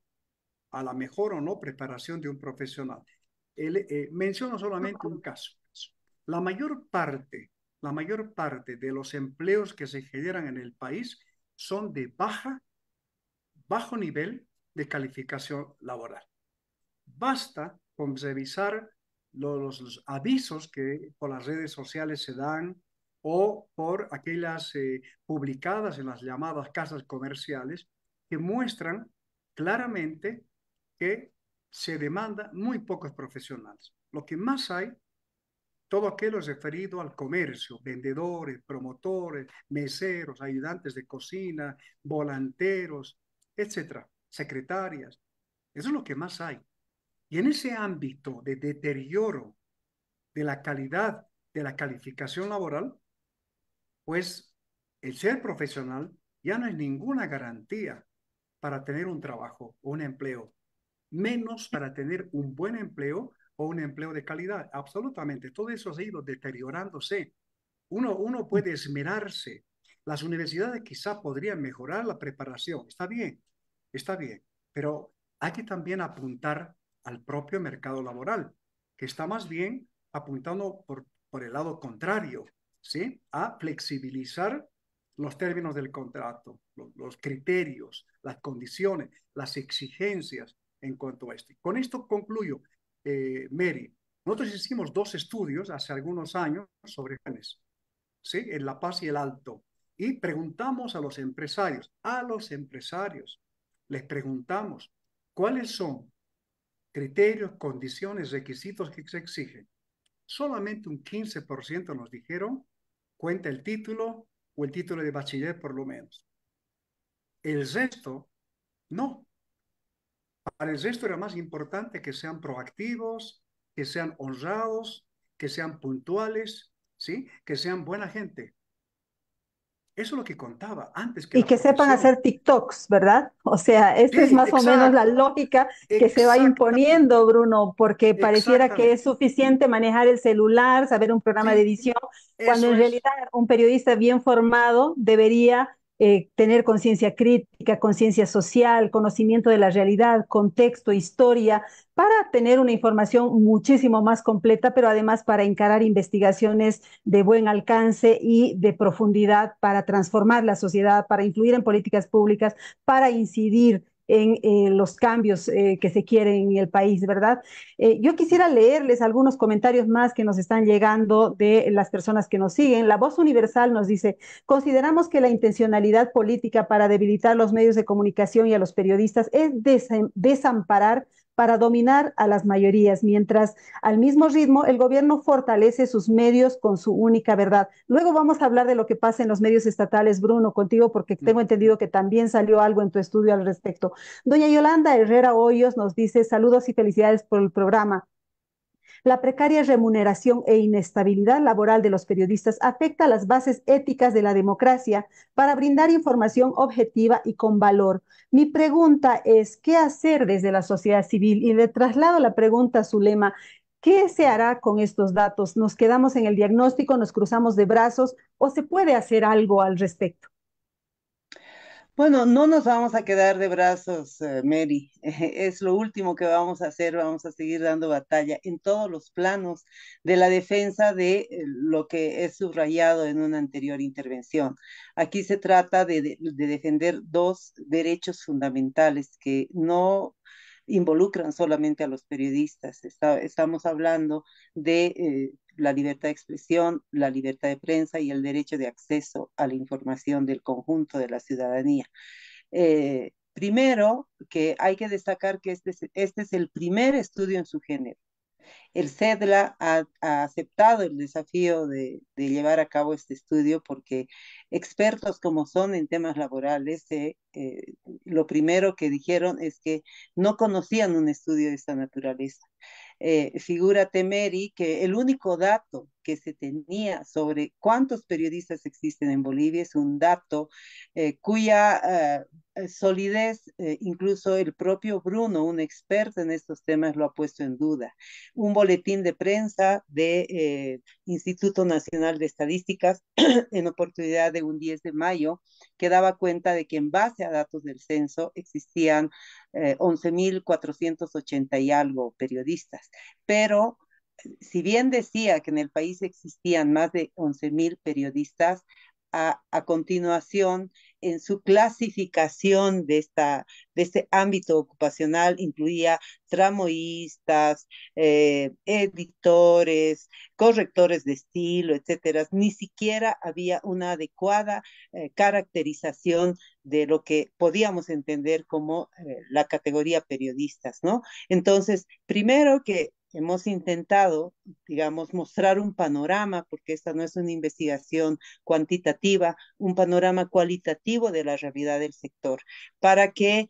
a la mejor o no preparación de un profesional. Menciono solamente un caso. La mayor parte, la mayor parte de los empleos que se generan en el país son de bajo nivel de calificación laboral. Basta con revisar los avisos que por las redes sociales se dan o por aquellas publicadas en las llamadas casas comerciales que muestran claramente que se demanda muy pocos profesionales. Lo que más hay, todo aquello es referido al comercio, vendedores, promotores, meseros, ayudantes de cocina, volanteros, etcétera, secretarias. Eso es lo que más hay. Y en ese ámbito de deterioro de la calidad de la calificación laboral, pues el ser profesional ya no es ninguna garantía para tener un trabajo o un empleo, menos para tener un buen empleo o un empleo de calidad. Absolutamente, todo eso ha ido deteriorándose. Uno puede esmerarse. Las universidades quizá podrían mejorar la preparación. Está bien, pero hay que también apuntar al propio mercado laboral, que está más bien apuntando por el lado contrario, ¿sí? A flexibilizar los términos del contrato, los criterios, las condiciones, las exigencias en cuanto a esto. Con esto concluyo, Mary. Nosotros hicimos 2 estudios hace algunos años sobre jóvenes, ¿sí? En La Paz y el Alto, y preguntamos a los empresarios, les preguntamos cuáles son criterios, condiciones, requisitos que se exigen. Solamente un 15% nos dijeron cuenta el título o el título de bachiller por lo menos. El resto, no. Para el resto era más importante que sean proactivos, que sean honrados, que sean puntuales, ¿sí? Que sean buena gente. Eso es lo que contaba antes que Y la que sepan profesión. hacer TikToks, ¿verdad? O sea, esta es Sí, más o menos la lógica que se va imponiendo, Bruno, porque pareciera que es exactamente. suficiente manejar el celular, saber un programa de Sí, edición, cuando eso en es. realidad un periodista bien formado debería tener conciencia crítica, conciencia social, conocimiento de la realidad, contexto, historia, para tener una información muchísimo más completa, pero además para encarar investigaciones de buen alcance y de profundidad para transformar la sociedad, para influir en políticas públicas, para incidir en los cambios que se quieren en el país, ¿verdad? Yo quisiera leerles algunos comentarios más que nos están llegando de las personas que nos siguen. La Voz Universal nos dice, consideramos que la intencionalidad política para debilitar los medios de comunicación y a los periodistas es desamparar para dominar a las mayorías, mientras al mismo ritmo el gobierno fortalece sus medios con su única verdad. Luego vamos a hablar de lo que pasa en los medios estatales, Bruno, contigo, porque tengo entendido que también salió algo en tu estudio al respecto. Doña Yolanda Herrera Hoyos nos dice saludos y felicidades por el programa. La precaria remuneración e inestabilidad laboral de los periodistas afecta las bases éticas de la democracia para brindar información objetiva y con valor. Mi pregunta es, ¿qué hacer desde la sociedad civil? Y le traslado la pregunta a Zulema. ¿Qué se hará con estos datos? ¿Nos quedamos en el diagnóstico, nos cruzamos de brazos o se puede hacer algo al respecto? Bueno, no nos vamos a quedar de brazos, Mary. Es lo último que vamos a hacer. Vamos a seguir dando batalla en todos los planos de la defensa de lo que es subrayado en una anterior intervención. Aquí se trata de defender dos derechos fundamentales que no involucran solamente a los periodistas. Estamos hablando de la libertad de expresión, la libertad de prensa y el derecho de acceso a la información del conjunto de la ciudadanía. Primero, que hay que destacar que este es el primer estudio en su género. El CEDLA ha aceptado el desafío de llevar a cabo este estudio porque expertos como son en temas laborales, lo primero que dijeron es que no conocían un estudio de esta naturaleza. Figúrate, Mary, que el único dato que se tenía sobre cuántos periodistas existen en Bolivia es un dato cuya solidez, incluso el propio Bruno, un experto en estos temas, lo ha puesto en duda. Un boletín de prensa de Instituto Nacional de Estadísticas en oportunidad de un 10 de mayo que daba cuenta de que en base a datos del censo existían 11.480 y algo periodistas, pero si bien decía que en el país existían más de 11.000 periodistas, a continuación, en su clasificación de este ámbito ocupacional, incluía tramoístas, editores, correctores de estilo, etcétera. Ni siquiera había una adecuada caracterización de lo que podíamos entender como la categoría periodistas, ¿no? Entonces, primero que hemos intentado, digamos, mostrar un panorama, porque esta no es una investigación cuantitativa, un panorama cualitativo de la realidad del sector, para que,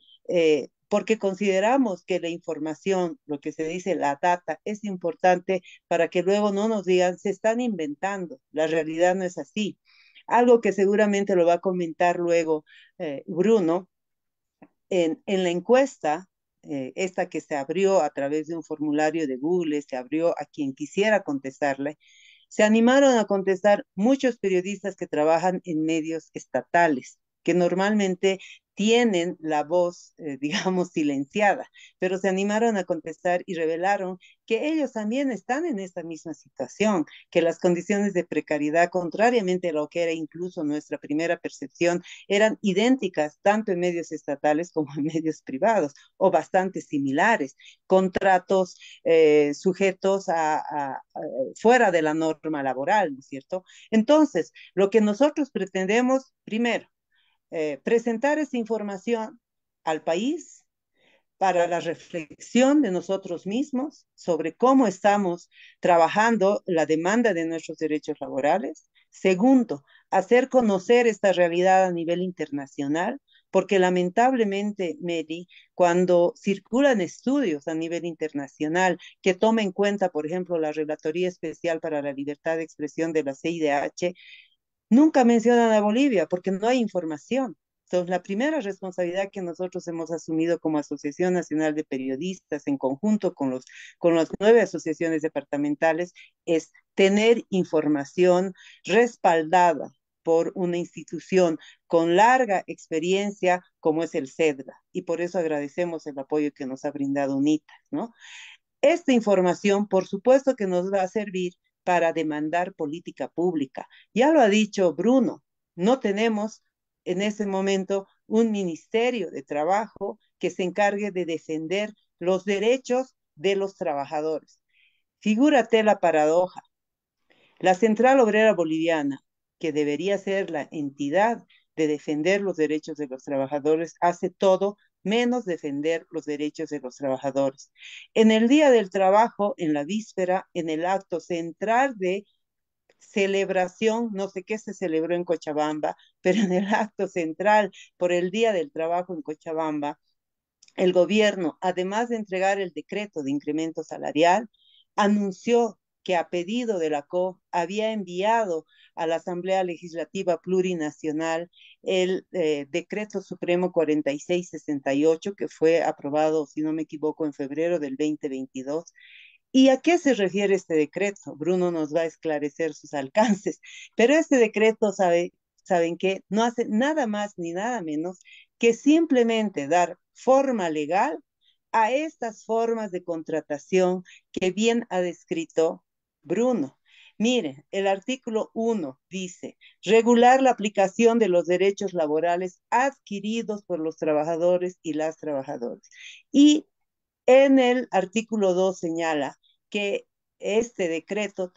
porque consideramos que la información, lo que se dice la data, es importante para que luego no nos digan, se están inventando, la realidad no es así. Algo que seguramente lo va a comentar luego Bruno, en la encuesta, esta que se abrió a través de un formulario de Google, se abrió a quien quisiera contestarle, se animaron a contestar muchos periodistas que trabajan en medios estatales, que normalmente tienen la voz, digamos, silenciada, pero se animaron a contestar y revelaron que ellos también están en esta misma situación, que las condiciones de precariedad, contrariamente a lo que era incluso nuestra primera percepción, eran idénticas tanto en medios estatales como en medios privados, o bastante similares, contratos sujetos a fuera de la norma laboral, ¿no es cierto? Entonces, lo que nosotros pretendemos, primero, presentar esa información al país para la reflexión de nosotros mismos sobre cómo estamos trabajando la demanda de nuestros derechos laborales. Segundo, hacer conocer esta realidad a nivel internacional, porque lamentablemente, Mary, cuando circulan estudios a nivel internacional que tomen en cuenta, por ejemplo, la Relatoría Especial para la Libertad de Expresión de la CIDH, nunca mencionan a Bolivia porque no hay información. Entonces, la primera responsabilidad que nosotros hemos asumido como Asociación Nacional de Periodistas, en conjunto con las 9 asociaciones departamentales, es tener información respaldada por una institución con larga experiencia como es el CEDLA. Y por eso agradecemos el apoyo que nos ha brindado UNITA, ¿no? Esta información, por supuesto que nos va a servir para demandar política pública. Ya lo ha dicho Bruno, no tenemos en ese momento un ministerio de trabajo que se encargue de defender los derechos de los trabajadores. Figúrate la paradoja. La Central Obrera Boliviana, que debería ser la entidad de defender los derechos de los trabajadores, hace todo menos defender los derechos de los trabajadores. En el Día del Trabajo, en la víspera, en el acto central de celebración, no sé qué se celebró en Cochabamba, pero en el acto central por el Día del Trabajo en Cochabamba, el gobierno, además de entregar el decreto de incremento salarial, anunció que a pedido de la COF había enviado a la Asamblea Legislativa Plurinacional el decreto supremo 4668, que fue aprobado, si no me equivoco, en febrero del 2022. ¿Y a qué se refiere este decreto? Bruno nos va a esclarecer sus alcances, pero este decreto, ¿saben qué? No hace nada más ni nada menos que simplemente dar forma legal a estas formas de contratación que bien ha descrito Bruno. Miren, el artículo 1 dice, regular la aplicación de los derechos laborales adquiridos por los trabajadores y las trabajadoras. Y en el artículo 2 señala que este decreto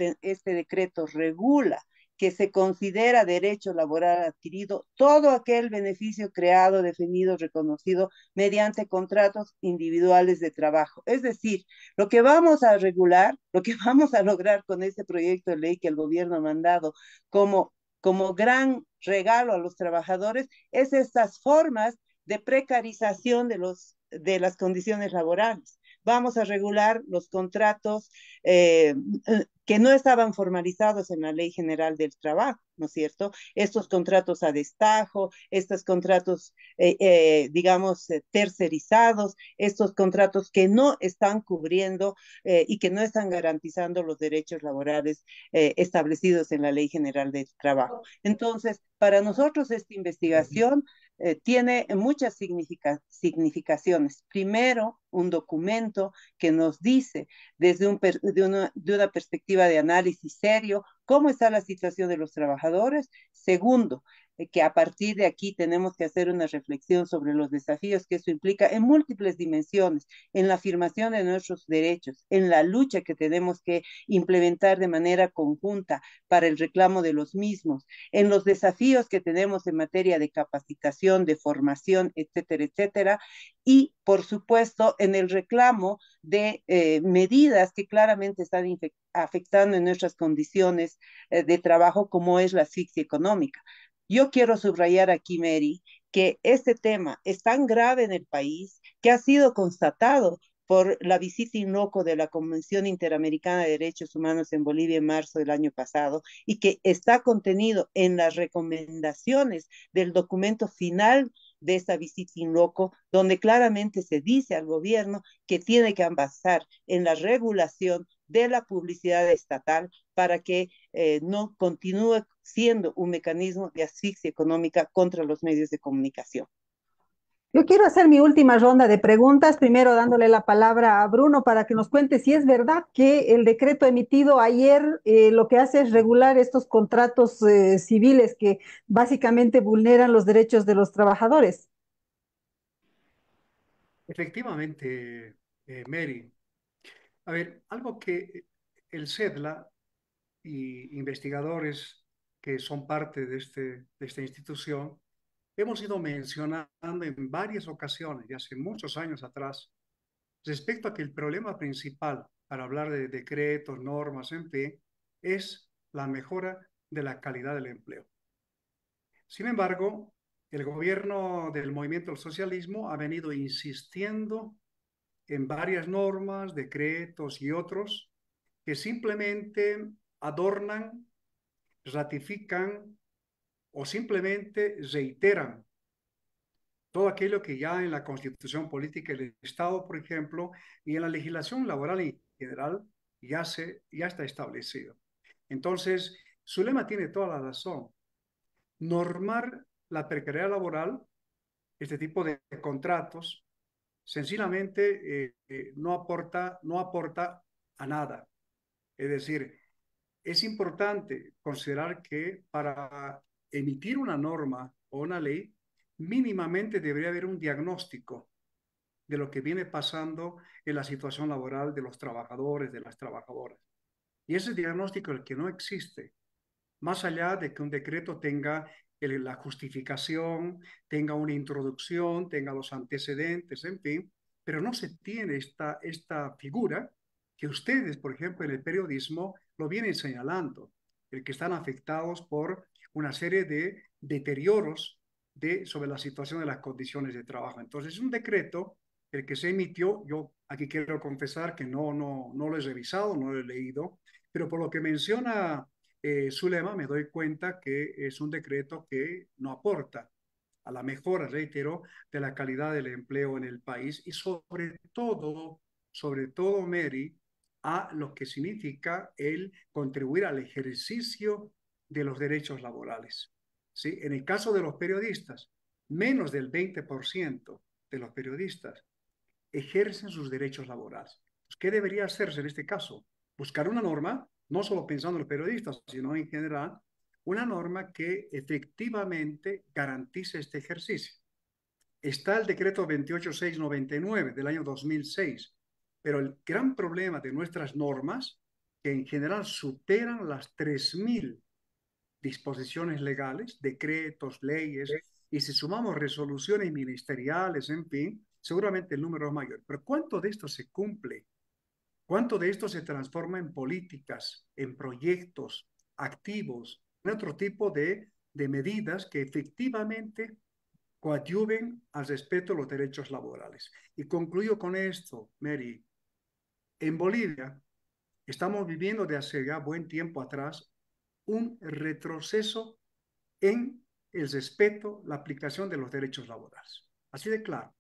regula que se considera derecho laboral adquirido todo aquel beneficio creado, definido, reconocido mediante contratos individuales de trabajo. Es decir, lo que vamos a regular, lo que vamos a lograr con este proyecto de ley que el gobierno ha mandado como gran regalo a los trabajadores es estas formas de precarización de las condiciones laborales. Vamos a regular los contratos que no estaban formalizados en la Ley General del Trabajo, ¿no es cierto? Estos contratos a destajo, estos contratos, digamos, tercerizados, estos contratos que no están cubriendo y que no están garantizando los derechos laborales establecidos en la Ley General del Trabajo. Entonces, para nosotros esta investigación tiene muchas significaciones. Primero, un documento que nos dice desde de una perspectiva de análisis serio cómo está la situación de los trabajadores. Segundo, que a partir de aquí tenemos que hacer una reflexión sobre los desafíos que eso implica en múltiples dimensiones, en la afirmación de nuestros derechos, en la lucha que tenemos que implementar de manera conjunta para el reclamo de los mismos, en los desafíos que tenemos en materia de capacitación, de formación, etcétera, etcétera, y por supuesto en el reclamo de medidas que claramente están afectando en nuestras condiciones de trabajo, como es la asfixia económica. Yo quiero subrayar aquí, Mary, que este tema es tan grave en el país que ha sido constatado por la visita in loco de la Convención Interamericana de Derechos Humanos en Bolivia en marzo del año pasado y que está contenido en las recomendaciones del documento final de esta visita in loco, donde claramente se dice al gobierno que tiene que avanzar en la regulación de la publicidad estatal para que no continúe siendo un mecanismo de asfixia económica contra los medios de comunicación. Yo quiero hacer mi última ronda de preguntas, primero dándole la palabra a Bruno para que nos cuente si es verdad que el decreto emitido ayer lo que hace es regular estos contratos civiles que básicamente vulneran los derechos de los trabajadores. Efectivamente, Mary. A ver, algo que el CEDLA y investigadores que son parte de esta institución hemos ido mencionando en varias ocasiones, y hace muchos años atrás, respecto a que el problema principal para hablar de decretos, normas, en fin, es la mejora de la calidad del empleo. Sin embargo, el gobierno del movimiento del socialismo ha venido insistiendo en varias normas, decretos y otros que simplemente adornan, ratifican o simplemente reiteran todo aquello que ya en la Constitución Política del Estado, por ejemplo, y en la legislación laboral en general ya está establecido. Entonces, su lema tiene toda la razón. Normar la precariedad laboral, este tipo de contratos, sencillamente no aporta a nada. Es decir, es importante considerar que para emitir una norma o una ley mínimamente debería haber un diagnóstico de lo que viene pasando en la situación laboral de los trabajadores, de las trabajadoras. Y ese diagnóstico es el que no existe, más allá de que un decreto tenga la justificación, tenga una introducción, tenga los antecedentes, en fin, pero no se tiene esta figura que ustedes, por ejemplo, en el periodismo lo vienen señalando, el que están afectados por una serie de deterioros sobre la situación de las condiciones de trabajo. Entonces, es un decreto el que se emitió. Yo aquí quiero confesar que no lo he revisado, no lo he leído, pero por lo que menciona Zulema, me doy cuenta que es un decreto que no aporta a la mejora, reitero, de la calidad del empleo en el país y sobre todo, Mary, a lo que significa el contribuir al ejercicio de los derechos laborales. ¿Sí? En el caso de los periodistas, menos del 20% de los periodistas ejercen sus derechos laborales. ¿Qué debería hacerse en este caso? Buscar una norma, no solo pensando en los periodistas, sino en general, una norma que efectivamente garantice este ejercicio. Está el decreto 28699 del año 2006, pero el gran problema de nuestras normas, que en general superan las 3000 disposiciones legales, decretos, leyes, y si sumamos resoluciones ministeriales, en fin, seguramente el número es mayor. Pero ¿cuánto de esto se cumple? ¿Cuánto de esto se transforma en políticas, en proyectos activos, en otro tipo de medidas que efectivamente coadyuven al respeto de los derechos laborales? Y concluyo con esto, Mary. En Bolivia estamos viviendo de hace ya buen tiempo atrás un retroceso en el respeto, la aplicación de los derechos laborales. Así de claro.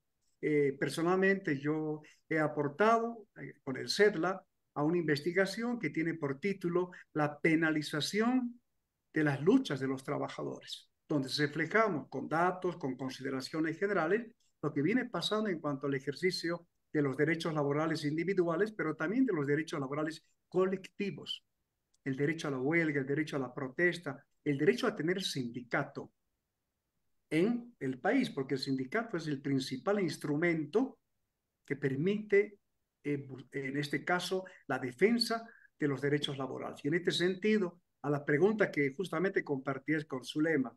Personalmente yo he aportado con el CEDLA a una investigación que tiene por título La penalización de las luchas de los trabajadores, donde reflejamos con datos, con consideraciones generales, lo que viene pasando en cuanto al ejercicio de los derechos laborales individuales, pero también de los derechos laborales colectivos, el derecho a la huelga, el derecho a la protesta, el derecho a tener sindicato en el país, porque el sindicato es el principal instrumento que permite, en este caso, la defensa de los derechos laborales. Y en este sentido, a la pregunta que justamente compartías con Zulema,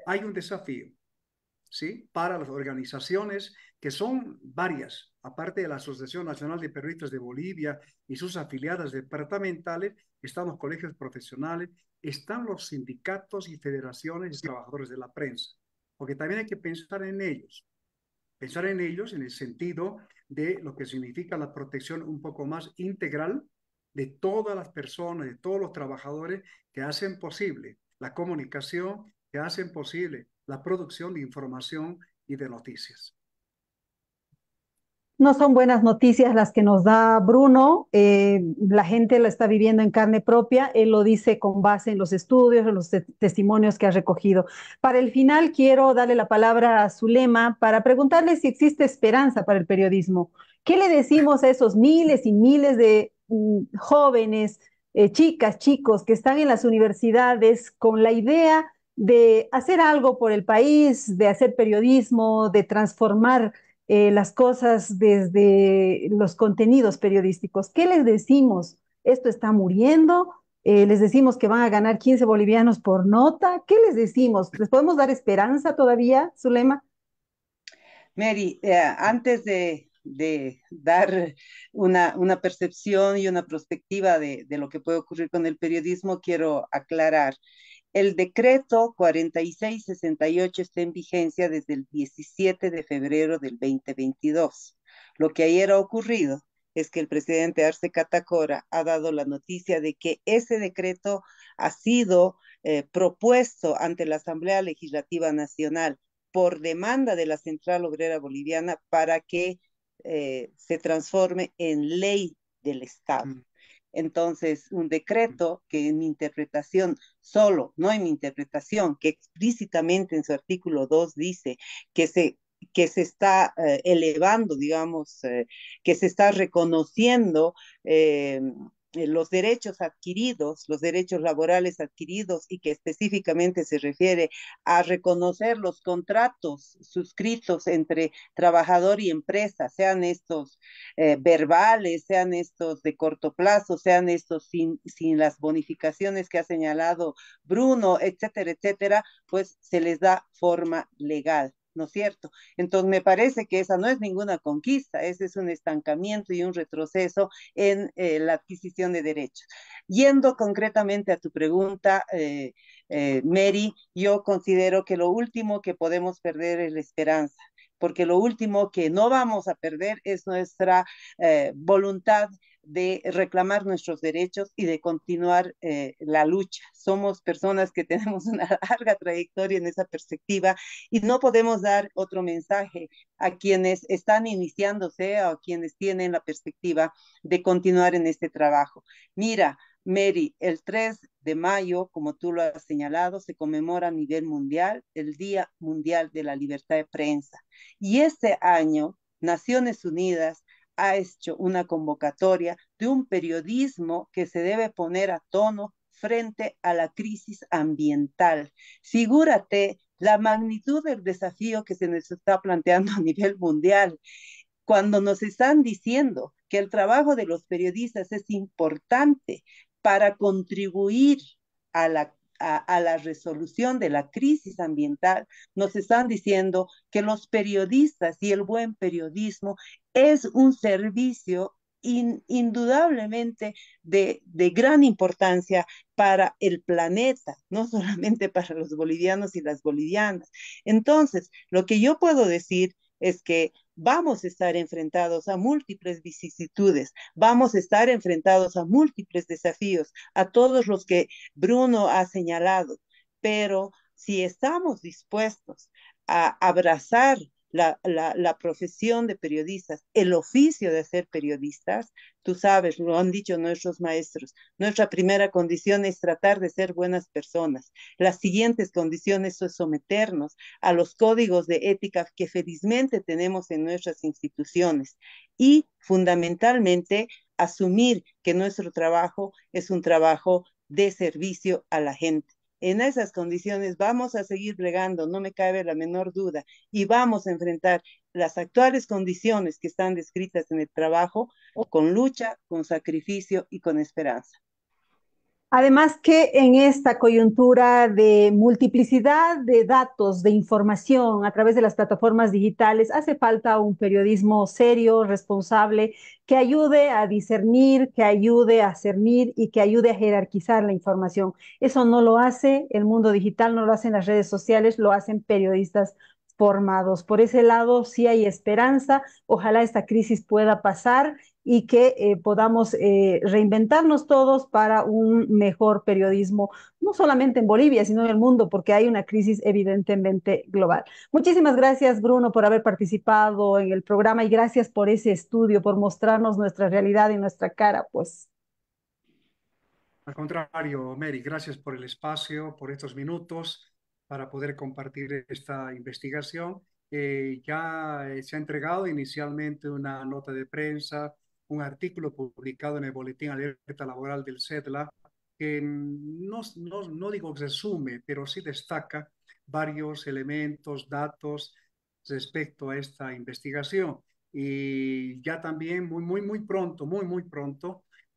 hay un desafío, ¿sí? Para las organizaciones, que son varias, aparte de la Asociación Nacional de Periodistas de Bolivia y sus afiliadas departamentales, están los colegios profesionales, están los sindicatos y federaciones de trabajadores de la prensa, porque también hay que pensar en ellos en el sentido de lo que significa la protección un poco más integral de todas las personas, de todos los trabajadores que hacen posible la comunicación, que hacen posible la producción de información y de noticias. No son buenas noticias las que nos da Bruno. La gente la está viviendo en carne propia. Él lo dice con base en los estudios, en los testimonios que ha recogido. Para el final, quiero darle la palabra a Zulema para preguntarle si existe esperanza para el periodismo. ¿Qué le decimos a esos miles y miles de jóvenes, chicas, chicos que están en las universidades con la idea de hacer algo por el país, de hacer periodismo, de transformar las cosas desde los contenidos periodísticos? ¿Qué les decimos? ¿Esto está muriendo? ¿Les decimos que van a ganar 15 bolivianos por nota? ¿Qué les decimos? ¿Les podemos dar esperanza todavía, Zulema? Mary, antes de dar una percepción y una perspectiva de lo que puede ocurrir con el periodismo, quiero aclarar. El decreto 4668 está en vigencia desde el 17 de febrero del 2022. Lo que ayer ha ocurrido es que el presidente Arce Catacora ha dado la noticia de que ese decreto ha sido propuesto ante la Asamblea Legislativa Nacional por demanda de la Central Obrera Boliviana para que se transforme en ley del Estado. Entonces, un decreto que en mi interpretación, solo, no en mi interpretación, que explícitamente en su artículo 2 dice que se está elevando, digamos, que se está reconociendo los derechos adquiridos, los derechos laborales adquiridos y que específicamente se refiere a reconocer los contratos suscritos entre trabajador y empresa, sean estos verbales, sean estos de corto plazo, sean estos sin las bonificaciones que ha señalado Bruno, etcétera, etcétera, pues se les da forma legal. ¿No es cierto? Entonces me parece que esa no es ninguna conquista, ese es un estancamiento y un retroceso en la adquisición de derechos. Yendo concretamente a tu pregunta, Mary, yo considero que lo último que podemos perder es la esperanza, porque lo último que no vamos a perder es nuestra voluntad de reclamar nuestros derechos y de continuar la lucha. Somos personas que tenemos una larga trayectoria en esa perspectiva y no podemos dar otro mensaje a quienes están iniciándose o a quienes tienen la perspectiva de continuar en este trabajo. Mira, Mary, el 3 de mayo, como tú lo has señalado, se conmemora a nivel mundial el Día Mundial de la Libertad de Prensa. Y este año, Naciones Unidas ha hecho una convocatoria de un periodismo que se debe poner a tono frente a la crisis ambiental. Figúrate la magnitud del desafío que se nos está planteando a nivel mundial cuando nos están diciendo que el trabajo de los periodistas es importante para contribuir a la resolución de la crisis ambiental, nos están diciendo que los periodistas y el buen periodismo es un servicio indudablemente de gran importancia para el planeta, no solamente para los bolivianos y las bolivianas. Entonces, lo que yo puedo decir es que vamos a estar enfrentados a múltiples vicisitudes, vamos a estar enfrentados a múltiples desafíos, a todos los que Bruno ha señalado, pero si estamos dispuestos a abrazar la profesión de periodistas, el oficio de ser periodistas, tú sabes, lo han dicho nuestros maestros, nuestra primera condición es tratar de ser buenas personas. Las siguientes condiciones son someternos a los códigos de ética que felizmente tenemos en nuestras instituciones y fundamentalmente asumir que nuestro trabajo es un trabajo de servicio a la gente. En esas condiciones vamos a seguir bregando, no me cabe la menor duda, y vamos a enfrentar las actuales condiciones que están descritas en el trabajo con lucha, con sacrificio y con esperanza. Además que en esta coyuntura de multiplicidad de datos, de información a través de las plataformas digitales, hace falta un periodismo serio, responsable, que ayude a discernir, que ayude a cernir y que ayude a jerarquizar la información. Eso no lo hace el mundo digital, no lo hacen las redes sociales, lo hacen periodistas formados. Por ese lado, sí hay esperanza. Ojalá esta crisis pueda pasar y que podamos reinventarnos todos para un mejor periodismo, no solamente en Bolivia, sino en el mundo, porque hay una crisis evidentemente global. Muchísimas gracias, Bruno, por haber participado en el programa y gracias por ese estudio, por mostrarnos nuestra realidad y nuestra cara, pues. Al contrario, Mary, gracias por el espacio, por estos minutos para poder compartir esta investigación. Ya se ha entregado inicialmente una nota de prensa, un artículo publicado en el Boletín Alerta Laboral del CEDLA, que no digo resume, pero sí destaca varios elementos, datos respecto a esta investigación. Y ya también muy pronto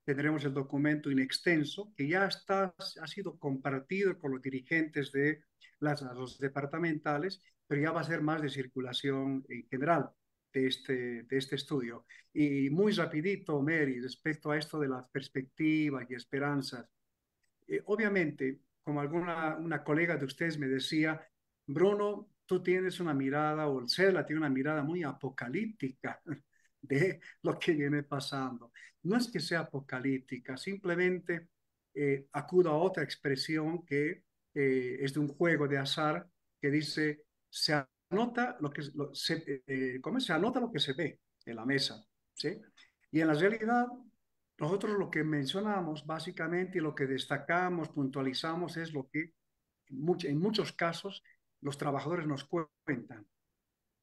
tendremos el documento in extenso que ya ha sido compartido con los dirigentes de los departamentales, pero ya va a ser más de circulación en general de este estudio. Y muy rapidito, Mary, respecto a esto de las perspectivas y esperanzas. Obviamente, como una colega de ustedes me decía, Bruno, tú tienes una mirada, o el CELA tiene una mirada muy apocalíptica de lo que viene pasando. No es que sea apocalíptica, simplemente acudo a otra expresión que es de un juego de azar que dice, se anota lo que, ¿cómo se anota lo que se ve en la mesa? ¿Sí? Y en la realidad, nosotros lo que mencionamos básicamente y lo que destacamos, puntualizamos es lo que en muchos casos los trabajadores nos cuentan,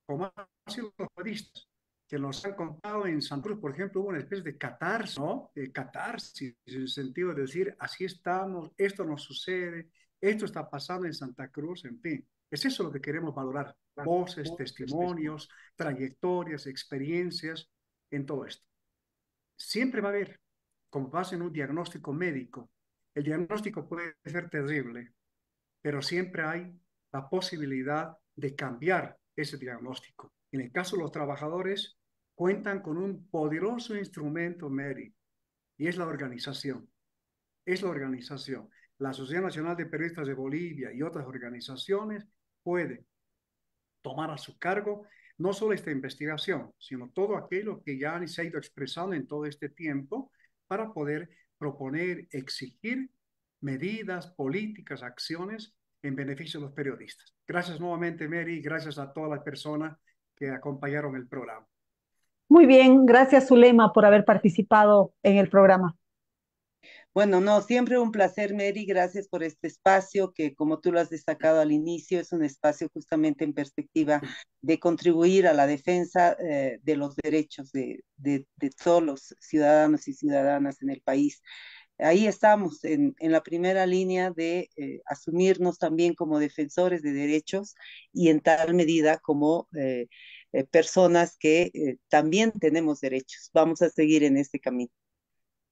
como han sido los periodistas. que nos han contado en San Cruz, por ejemplo, hubo una especie de catarsis, ¿no? De catarsis, en el sentido de decir, así estamos, esto nos sucede, esto está pasando en Santa Cruz, en fin. Es eso lo que queremos valorar, voces, testimonios, trayectorias, experiencias en todo esto. Siempre va a haber, como pasa en un diagnóstico médico, el diagnóstico puede ser terrible, pero siempre hay la posibilidad de cambiar ese diagnóstico. En el caso de los trabajadores, cuentan con un poderoso instrumento, Mary, y es la organización. Es la organización. La Sociedad Nacional de Periodistas de Bolivia y otras organizaciones pueden tomar a su cargo no solo esta investigación, sino todo aquello que ya se ha ido expresando en todo este tiempo para poder proponer, exigir medidas, políticas, acciones en beneficio de los periodistas. Gracias nuevamente, Mary, y gracias a todas las personas que acompañaron el programa. Muy bien, gracias Zulema por haber participado en el programa. Bueno, no, siempre un placer, Mary. Gracias por este espacio que, como tú lo has destacado al inicio, es un espacio justamente en perspectiva de contribuir a la defensa de los derechos de todos los ciudadanos y ciudadanas en el país. Ahí estamos en la primera línea de asumirnos también como defensores de derechos y en tal medida como personas que también tenemos derechos. Vamos a seguir en este camino.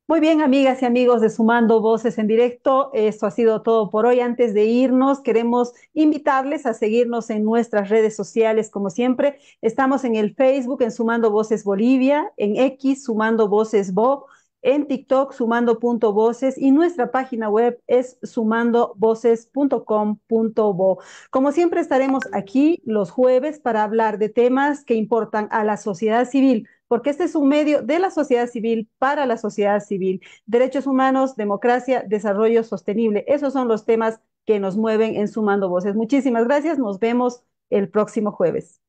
Muy bien, amigas y amigos de Sumando Voces en Directo, esto ha sido todo por hoy. Antes de irnos, queremos invitarles a seguirnos en nuestras redes sociales, como siempre. Estamos en el Facebook, en Sumando Voces Bolivia, en X, Sumando Voces Bo, en TikTok, sumando.voces, y nuestra página web es sumandovoces.com.bo. Como siempre, estaremos aquí los jueves para hablar de temas que importan a la sociedad civil, porque este es un medio de la sociedad civil para la sociedad civil. Derechos humanos, democracia, desarrollo sostenible. Esos son los temas que nos mueven en Sumando Voces. Muchísimas gracias. Nos vemos el próximo jueves.